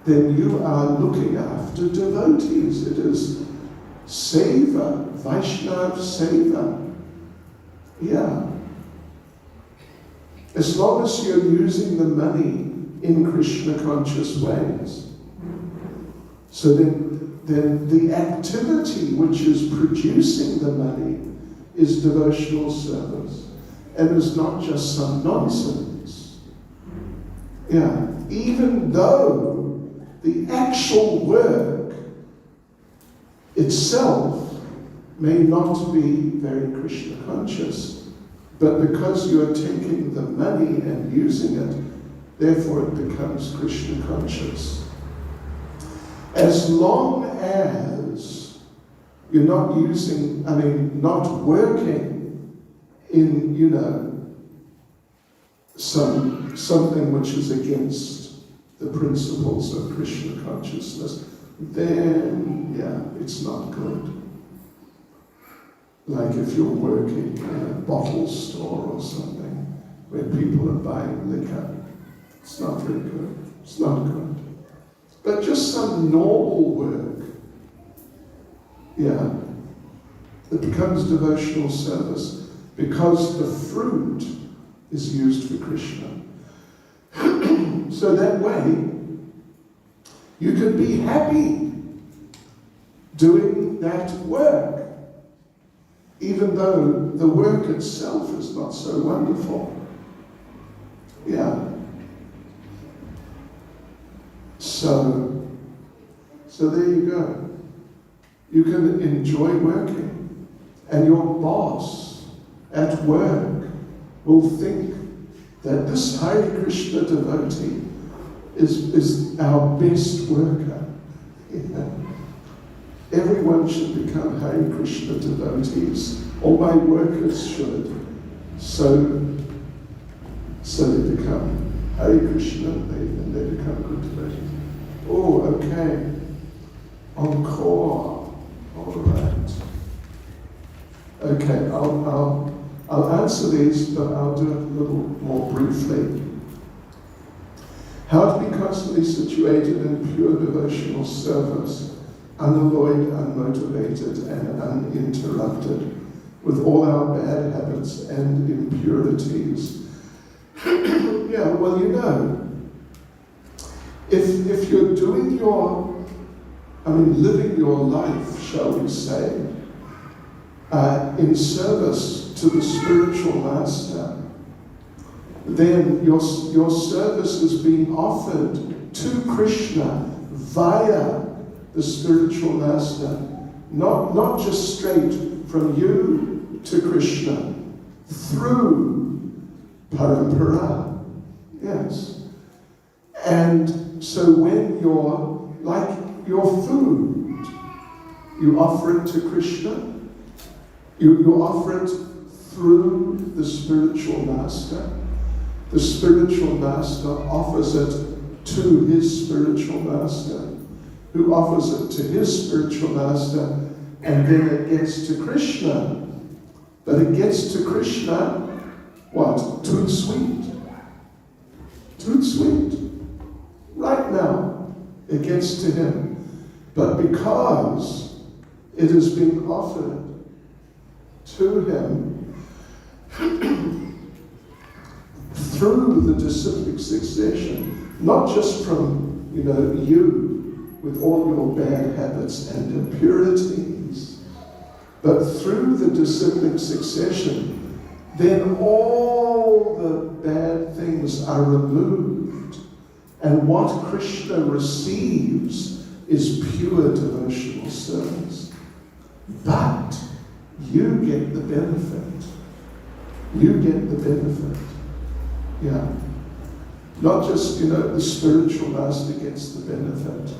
Then you are looking after devotees. It is seva, Vaishnav seva. Yeah. As long as you're using the money in Krishna conscious ways. So then the activity which is producing the money is devotional service. And is not just some nonsense. Yeah. Even though the actual work itself may not be very Krishna conscious, but because you are taking the money and using it, therefore it becomes Krishna conscious. As long as you're not not working in, something which is against the principles of Krishna consciousness, then, it's not good. Like if you're working in a bottle store or something where people are buying liquor, it's not very good. It's not good. But just some normal work, it becomes devotional service because the fruit is used for Krishna. So that way, you can be happy doing that work, even though the work itself is not so wonderful. Yeah. So there you go. You can enjoy working, and your boss at work will think that this Hare Krishna devotee is our best worker. Everyone should become Hare Krishna devotees. All my workers should. So they become Hare Krishna and they become good devotees. Oh, okay. Encore. All right. Okay, I'll answer these, but I'll do it a little more briefly. How to be constantly situated in pure devotional service, unalloyed, unmotivated, and uninterrupted, with all our bad habits and impurities. Yeah, well, if you're doing living your life, shall we say, in service to the spiritual master, then your service is being offered to Krishna via the spiritual master, not just straight from you to Krishna, through parampara. Yes. And so when you're, like your food, you offer it to Krishna, you offer it through the spiritual master. The spiritual master offers it to his spiritual master, who offers it to his spiritual master, and then it gets to Krishna. But it gets to Krishna, what? Too sweet. Too sweet. Right now, it gets to him. But because it has been offered to him through the disciplic succession, not just from, you with all your bad habits and impurities, but through the disciplic succession, then all the bad things are removed. And what Krishna receives is pure devotional service. But you get the benefit. You get the benefit. Yeah. Not just, the spiritual master gets the benefit.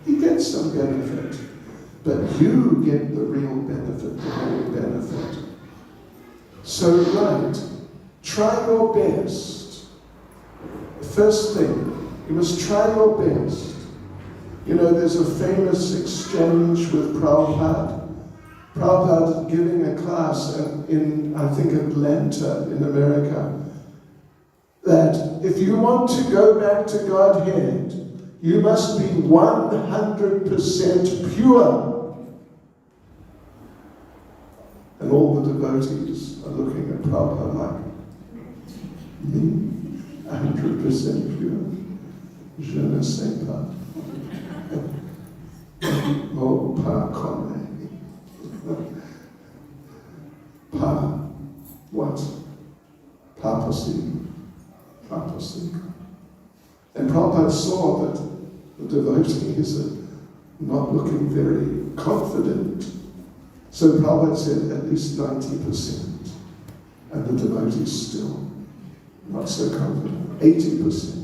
He gets some benefit. But you get the real benefit, the whole benefit. So, right, try your best. First thing, you must try your best. There's a famous exchange with Prabhupada. Prabhupada giving a class in, I think, Atlanta in America, that if you want to go back to Godhead, you must be 100% pure. And all the devotees are looking at Prabhupada like, me? 100% pure? Je ne sais pas. Oh, pas connais. Pa, what? Papacy. And Prabhupada saw that the devotees are not looking very confident. So Prabhupada said at least 90%. And the devotees still not so confident. 80%.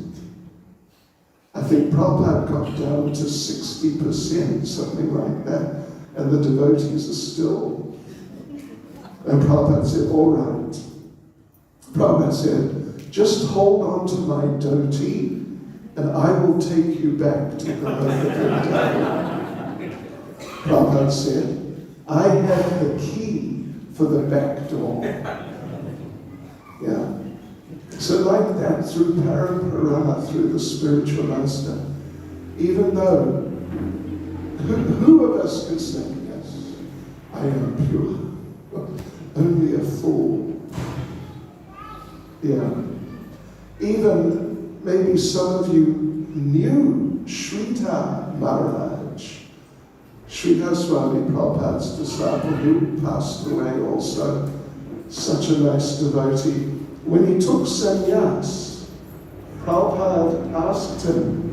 I think Prabhupada got down to 60%, something like that. And the devotees are still. And Prabhupada said, all right. Prabhupada said, just hold on to my dhoti, and I will take you back to the Vrindavan. Prabhupada said, I have the key for the back door. Yeah. So like that, through parampara, through the spiritual master, even though, who of us could say, yes, I am pure. Only a fool. Yeah. Even maybe some of you knew Shrita Maharaj, Srita Swami Prabhupada's disciple, who passed away also, such a nice devotee. When he took sannyas, Prabhupada asked him,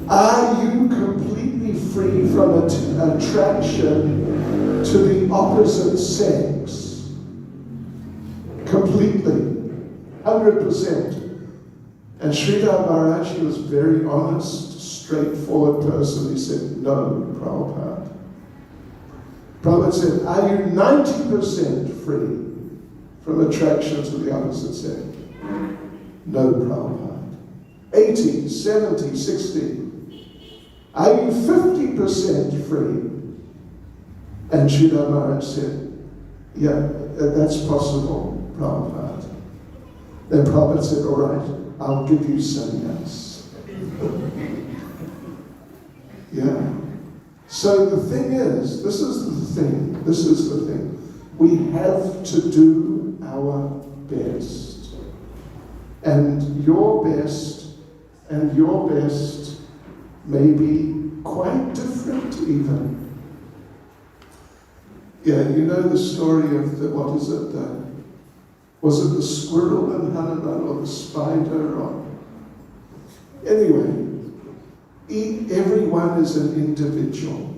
are you completely free from attraction to the opposite sex? Completely, 100%. And Sridhar Maharaj, he was very honest, straightforward person. He said, no, Prabhupada. Prabhupada said, are you 90% free from attraction to the opposite sex? No, Prabhupada. 80, 70, 60. Are you 50% free? And Sridhar Maharaj said, yeah, that's possible, Prabhupada. Then Prabhupada said, all right, I'll give you sannyas. Yeah. So the thing is, this is the thing. We have to do our best. And your best may be quite different even. Yeah, you know the story of was it the squirrel in Hanuman or the spider? Anyway, everyone is an individual,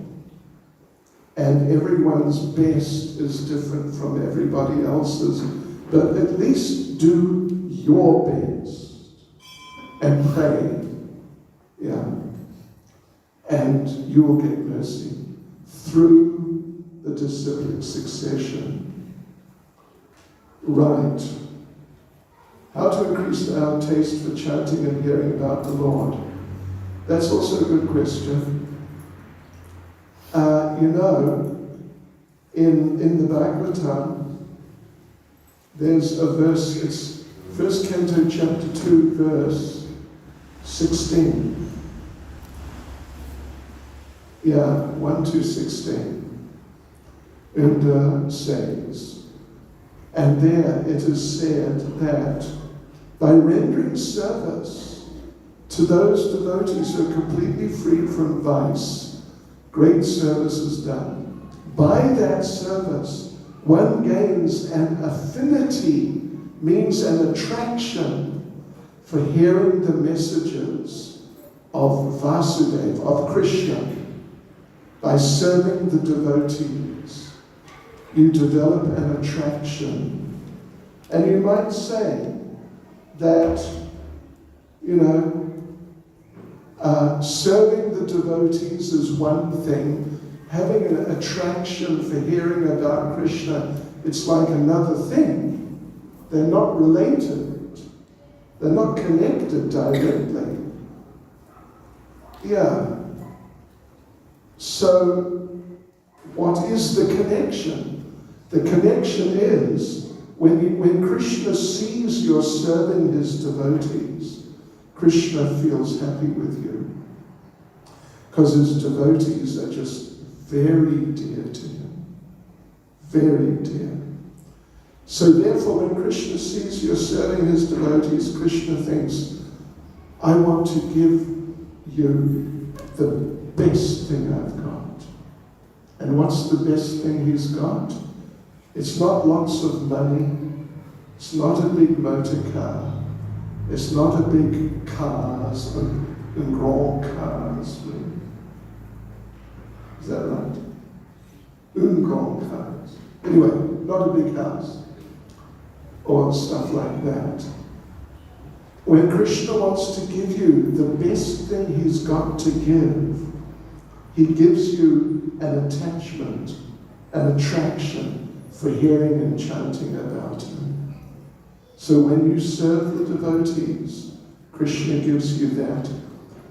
and everyone's best is different from everybody else's, but at least do your best and pray, yeah, and you will get mercy through the disciplic succession. Right. How to increase our taste for chanting and hearing about the Lord? That's also a good question. In the Bhagavatam, there's a verse, it's 1 Canto chapter 2, verse 16. Yeah, 1 to 16. And says, and there it is said that by rendering service to those devotees who are completely freed from vice, great service is done. By that service, one gains an affinity, means an attraction for hearing the messages of Vasudeva, of Krishna. By serving the devotees, you develop an attraction. And you might say that, serving the devotees is one thing. Having an attraction for hearing about Krishna, it's like another thing. They're not related. They're not connected directly. Yeah. So, what is the connection? The connection is when Krishna sees you're serving his devotees, Krishna feels happy with you. Because his devotees are just very dear to him. Very dear. So therefore, when Krishna sees you're serving his devotees, Krishna thinks, I want to give you the best thing I've got. And what's the best thing he's got? It's not lots of money. It's not a big motor car. It's not a big cars and grand cars. Is that right? Grand cars. Anyway, not a big house. Or stuff like that. When Krishna wants to give you the best thing he's got to give, he gives you an attachment, an attraction for hearing and chanting about him. So when you serve the devotees, Krishna gives you that.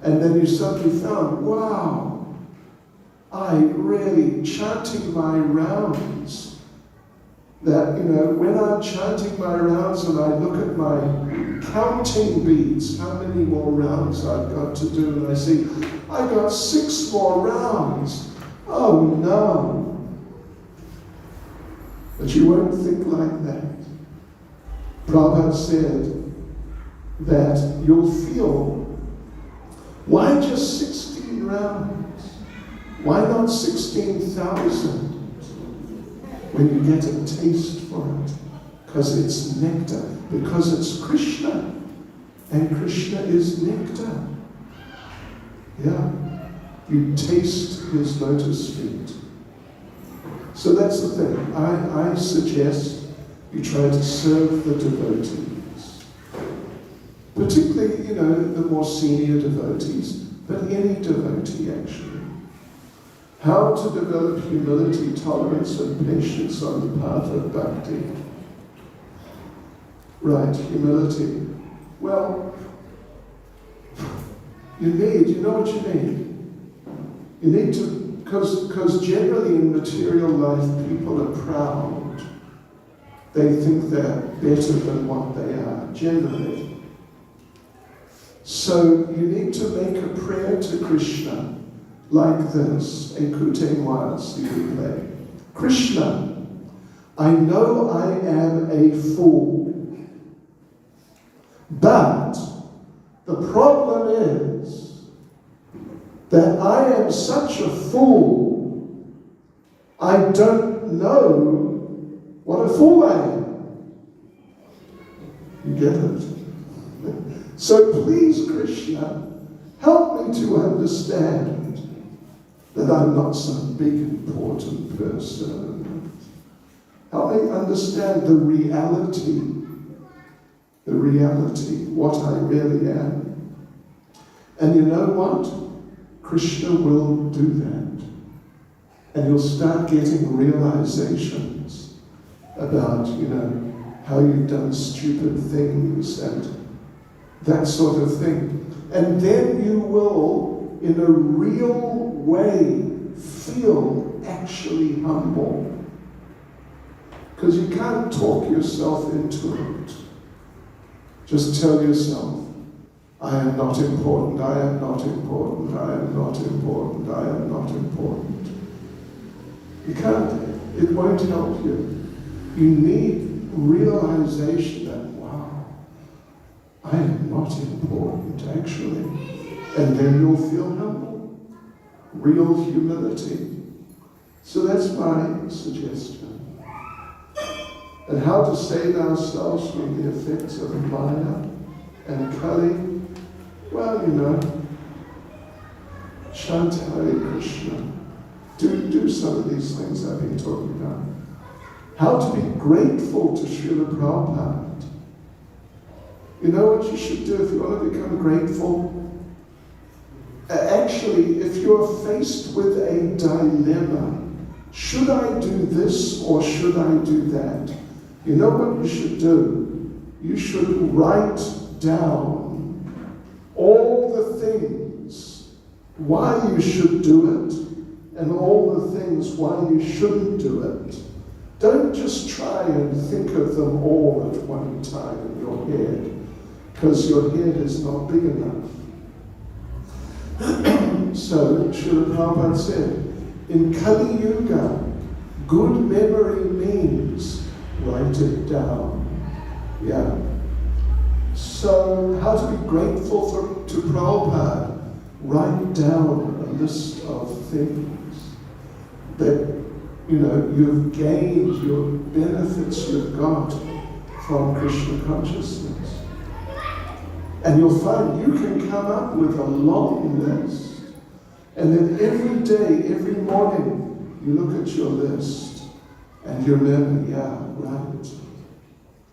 And then you suddenly found, wow, I really, chanting my rounds, that, when I'm chanting my rounds and I look at my counting beads, how many more rounds I've got to do, and I see, I got 6 more rounds. Oh no. But you won't think like that. Prabhupada said that you'll feel, why just 16 rounds? Why not 16,000? When you get a taste for it, because it's nectar, because it's Krishna, and Krishna is nectar. Yeah, you taste his lotus feet. So that's the thing. I suggest you try to serve the devotees, particularly, the more senior devotees, but any devotee actually. How to develop humility, tolerance, and patience on the path of bhakti. Right, humility. Well, you know what you need? You need to, because generally in material life, people are proud. They think they're better than what they are, generally. So you need to make a prayer to Krishna, like this, écoutez-moi s'il vous plaît. Krishna, I know I am a fool, but the problem is that I am such a fool, I don't know what a fool I am. You get it? So please, Krishna, help me to understand that I'm not some big important person. Help me understand the reality, what I really am. And you know what? Krishna will do that. And you'll start getting realizations about, how you've done stupid things and that sort of thing. And then you will, in a real way, feel actually humble. Because you can't talk yourself into it. Just tell yourself, I am not important, I am not important, I am not important, I am not important. You can't, it won't help you. You need realization that, wow, I am not important actually. And then you'll feel humble. Real humility. So that's my suggestion. And how to save ourselves from the effects of Maya and Kali. Well, chant Hare Krishna. Do some of these things I've been talking about. How to be grateful to Srila Prabhupada. You know what you should do if you want to become grateful? Actually, if you're faced with a dilemma, should I do this or should I do that? You know what you should do? You should write down all the things why you should do it and all the things why you shouldn't do it. Don't just try and think of them all at one time in your head, because your head is not big enough. So, Srila Prabhupada said, in Kali Yuga, good memory means write it down. Yeah. So, how to be grateful to Prabhupada? Write down a list of things that you've gained, your benefits you've got from Krishna consciousness. And you'll find you can come up with a long list. And then every day, every morning, you look at your list and you remember, yeah, right.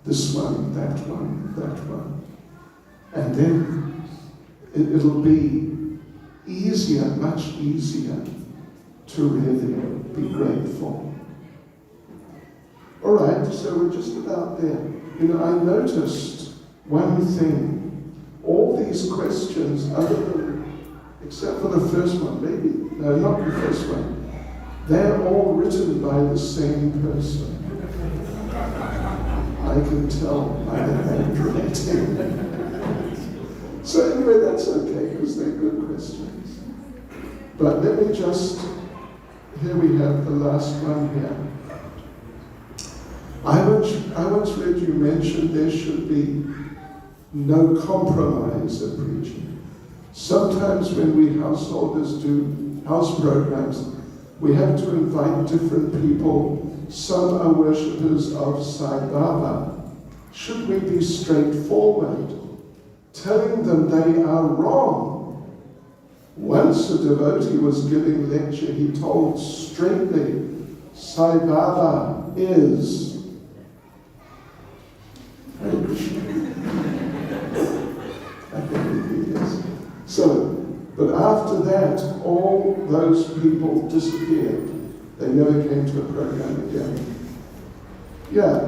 This one, that one, that one. And then it'll be easier, much easier to really be grateful. All right, so we're just about there. I noticed one thing. All these questions, except for the first one, maybe, no, not the first one, they're all written by the same person. I can tell by the handwriting. So anyway, that's okay, because they're good questions. But let me just, here we have the last one here. I once read you mention there should be no compromise in preaching. Sometimes when we householders do house programs, we have to invite different people. Some are worshippers of Sai Baba. Should we be straightforward, telling them they are wrong? Once a devotee was giving a lecture, he told straightly, Sai Baba is. So, but after that, all those people disappeared. They never came to a program again. Yeah,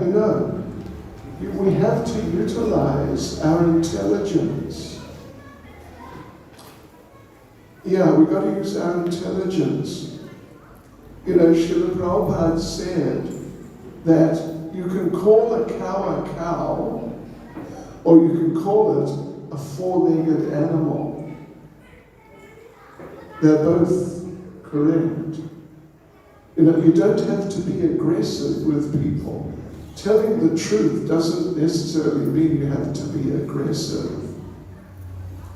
we have to utilize our intelligence. Yeah, we've got to use our intelligence. Srila Prabhupada said that you can call a cow, or you can call it a four-legged animal. They're both correct. You don't have to be aggressive with people. Telling the truth doesn't necessarily mean you have to be aggressive.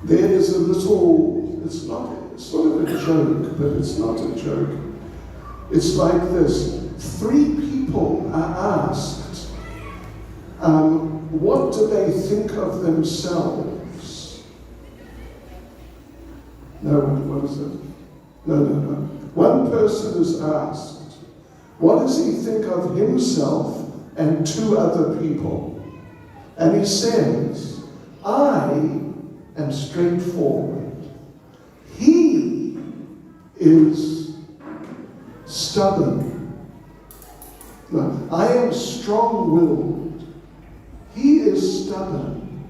there is a little, it's sort of a joke, but it's not a joke. It's like this. 3 people are asked, what do they think of themselves? No, what is it? No. One person is asked, what does he think of himself and 2 other people? And he says, I am straightforward. He is stubborn. No, I am strong-willed. He is stubborn.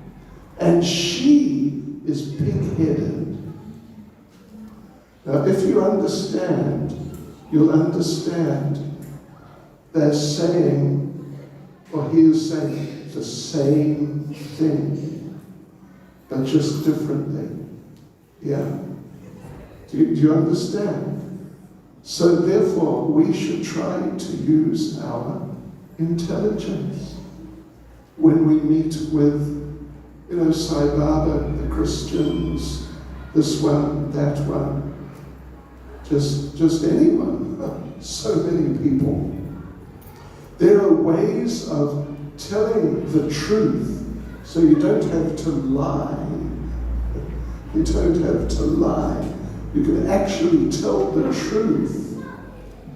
And she is pig-headed. Now, if you understand, you'll understand they're saying, or he is saying, the same thing, but just differently. Yeah? Do you understand? So therefore, we should try to use our intelligence when we meet with, Sai Baba, the Christians, this one, that one, just anyone, so many people. There are ways of telling the truth, so you don't have to lie. You don't have to lie. You can actually tell the truth,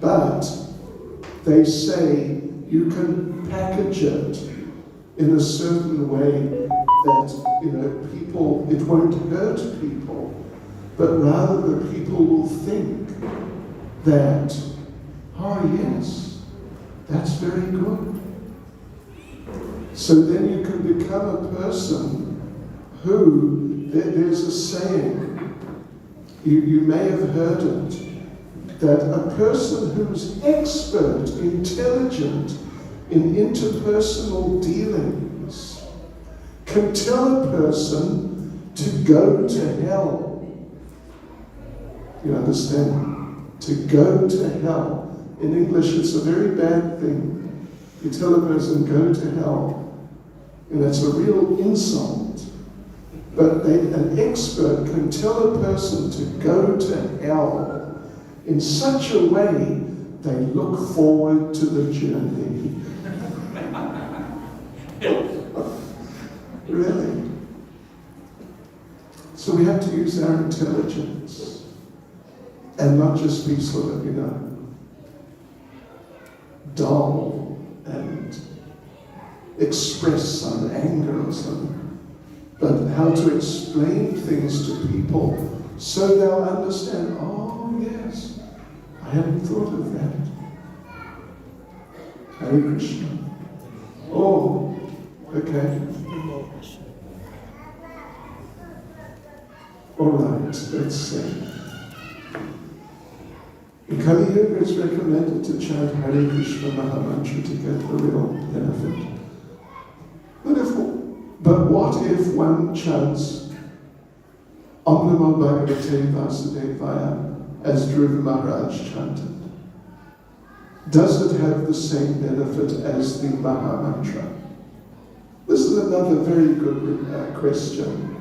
but they say you can package it in a certain way that, people, it won't hurt people, but rather the people will think that, oh yes, that's very good. So then you can become a person who, there's a saying, you may have heard it, that a person who's expert, intelligent in interpersonal dealings can tell a person to go to hell. You understand? To go to hell. In English, it's a very bad thing. You tell a person, go to hell. And it's a real insult. But an expert can tell a person to go to hell in such a way they look forward to the journey. Really? So we have to use our intelligence and not just be sort of, dull and express some anger or something. But how to explain things to people so they'll understand, oh yes, I hadn't thought of that. Hare Krishna. Oh, okay. All right, let's see. In Kali Yuga, it's recommended to chant Hare Krishna Mahamantra to get the real benefit. But what if one chants Om Namo Bhagavate Vasudevaya as Dhruva Maharaj chanted? Does it have the same benefit as the Maha Mantra? This is another very good question.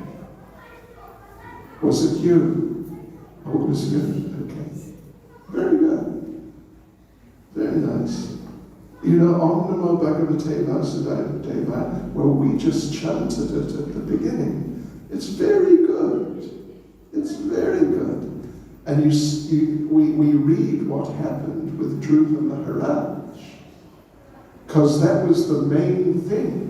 Was it you? Oh, it was you? Okay. Very good. Very nice. Om Namo Bhagavate Vasudevaya, well, we just chanted it at the beginning. It's very good. It's very good. And we read what happened with Dhruva Maharaj, because that was the main thing.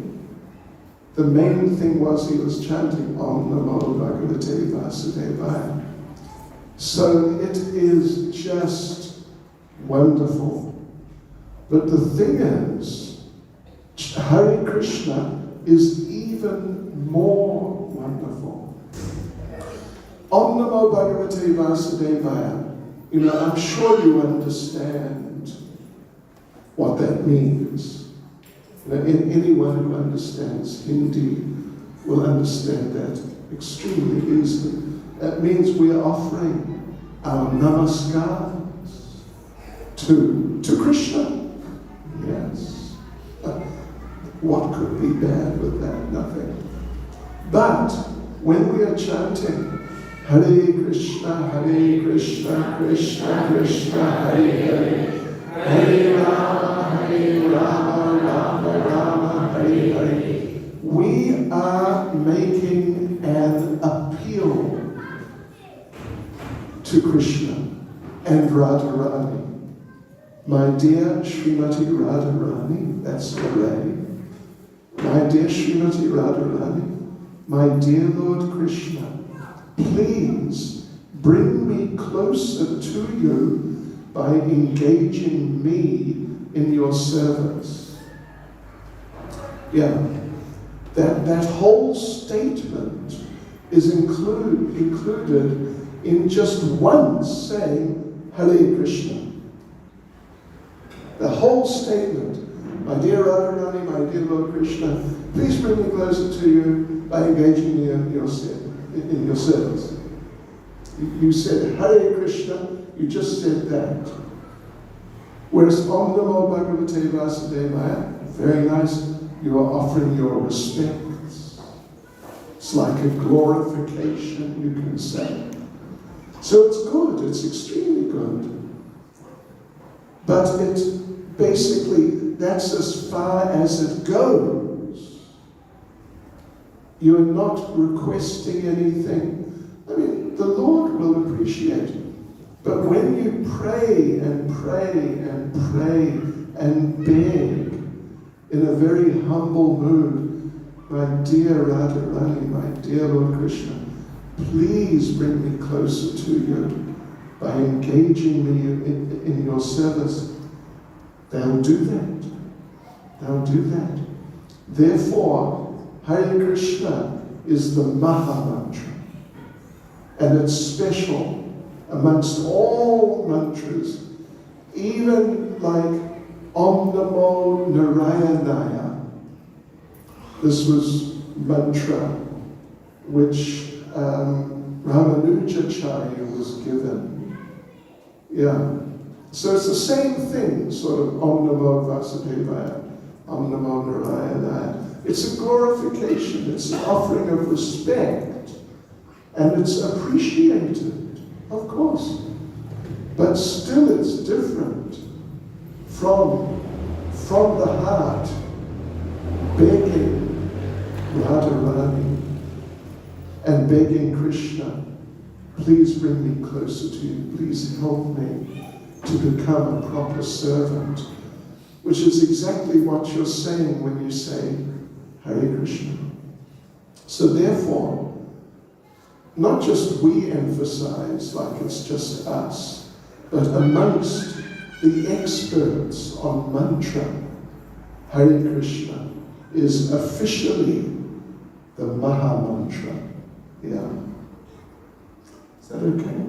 The main thing was he was chanting Om Namo Bhagavate Vasudevaya. So it is just wonderful. But the thing is, Hare Krishna is even more wonderful. Om Namo Bhagavate Vasudevaya. I'm sure you understand what that means. Anyone who understands Hindi will understand that extremely easily. That means we are offering our namaskars to Krishna. Yes. What could be bad with that? Nothing. But when we are chanting Hare Krishna, Krishna Krishna, Hare Hare, Hare Rama, Rama Rama, Hare Hare, we are making an appeal to Krishna and Radharani. My dear Srimati Radharani, that's Hare. My dear Srimati Radharani, my dear Lord Krishna, please bring me closer to you by engaging me in your service. Yeah, that whole statement is included in just once saying Hare Krishna. The whole statement, my dear Radharani, my dear Lord Krishna, please bring me closer to you by engaging me in your service. You said Hare Krishna, you just said that. Whereas Om Namo Bhagavate Vasudevaya, very nice, you are offering your respects. It's like a glorification, you can say. So it's good, it's extremely good. But it basically, that's as far as it goes. You're not requesting anything. I mean, the Lord will appreciate it. But when you pray and pray and pray and beg in a very humble mood, my dear Radharani, my dear Lord Krishna, please bring me closer to you by engaging me in your service, they'll do that. They'll do that. Therefore, Hare Krishna is the Maha Mantra. And it's special amongst all mantras, even like Om Namo Narayanaya. This was mantra which Ramanujacharya was given. Yeah. So it's the same thing, sort of Om Namo Vasudevaya, Om Namo Narayanaya. It's a glorification, it's an offering of respect, and it's appreciated, of course. But still it's different from the heart, begging Radharani and begging Krishna, please bring me closer to you, please help me to become a proper servant, which is exactly what you're saying when you say Hare Krishna. So therefore, not just we emphasize like it's just us, but amongst the experts on mantra, Hare Krishna is officially the Maha Mantra. Yeah. Is that okay?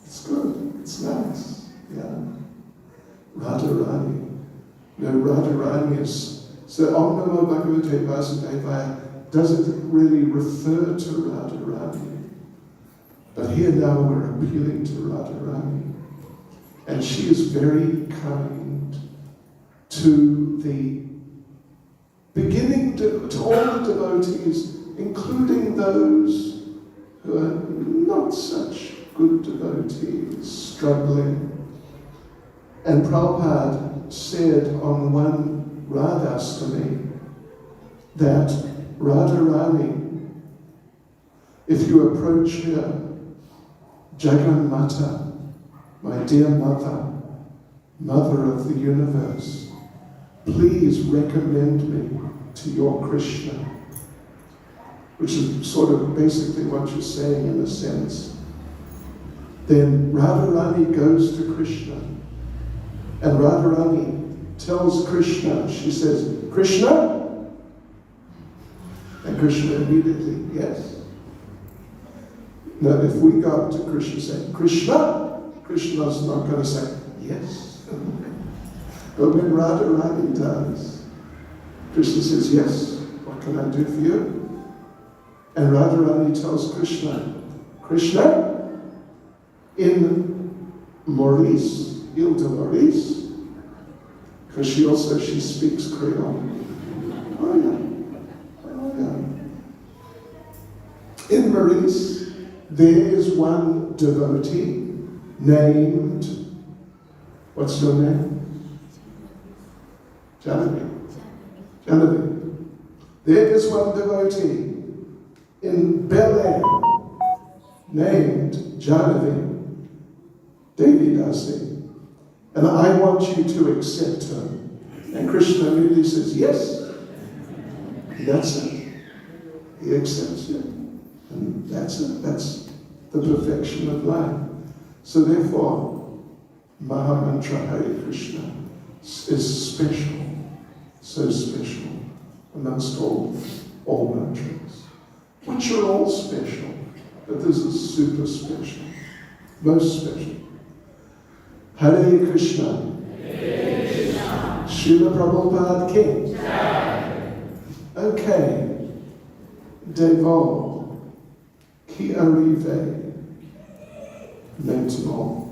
It's good. It's nice. Yeah. Radharani. No, Radharani is... So Om Namo Bhagavate Vasudevaya doesn't really refer to Radharani. But here now we're appealing to Radharani. And she is very kind to the beginning, to all the devotees, including those who are not such good devotees, struggling. And Prabhupada said on one Radhastami that Radharani, if you approach her, Jagannatha, my dear mother, mother of the universe, please recommend me to your Krishna. Which is sort of basically what you're saying in a sense. Then Radharani goes to Krishna. And Radharani tells Krishna, she says, Krishna? And Krishna immediately, yes. Now if we go up to Krishna and say, Krishna? Krishna's not going to say, yes. But when Radharani does, Krishna says, yes, what can I do for you? And Radharani tells Krishna, Krishna, in Maurice, Ile de Maurice, because she speaks Creole. Oh yeah. In Maurice, there is one devotee named, what's your name? Janavi. There is one devotee in Bel Air named Janavi Devidasi. And I want you to accept her. And Krishna immediately says, yes. And that's it. He accepts it. And that's it. That's the perfection of life. So therefore, Mahamantra Hare Krishna is special. So special amongst all mantras. Which are all special. But this is super special. Most special. Hare Krishna. Hare Krishna. Srila Prabhupada Ki. Okay. Devant qui arrivait maintenant.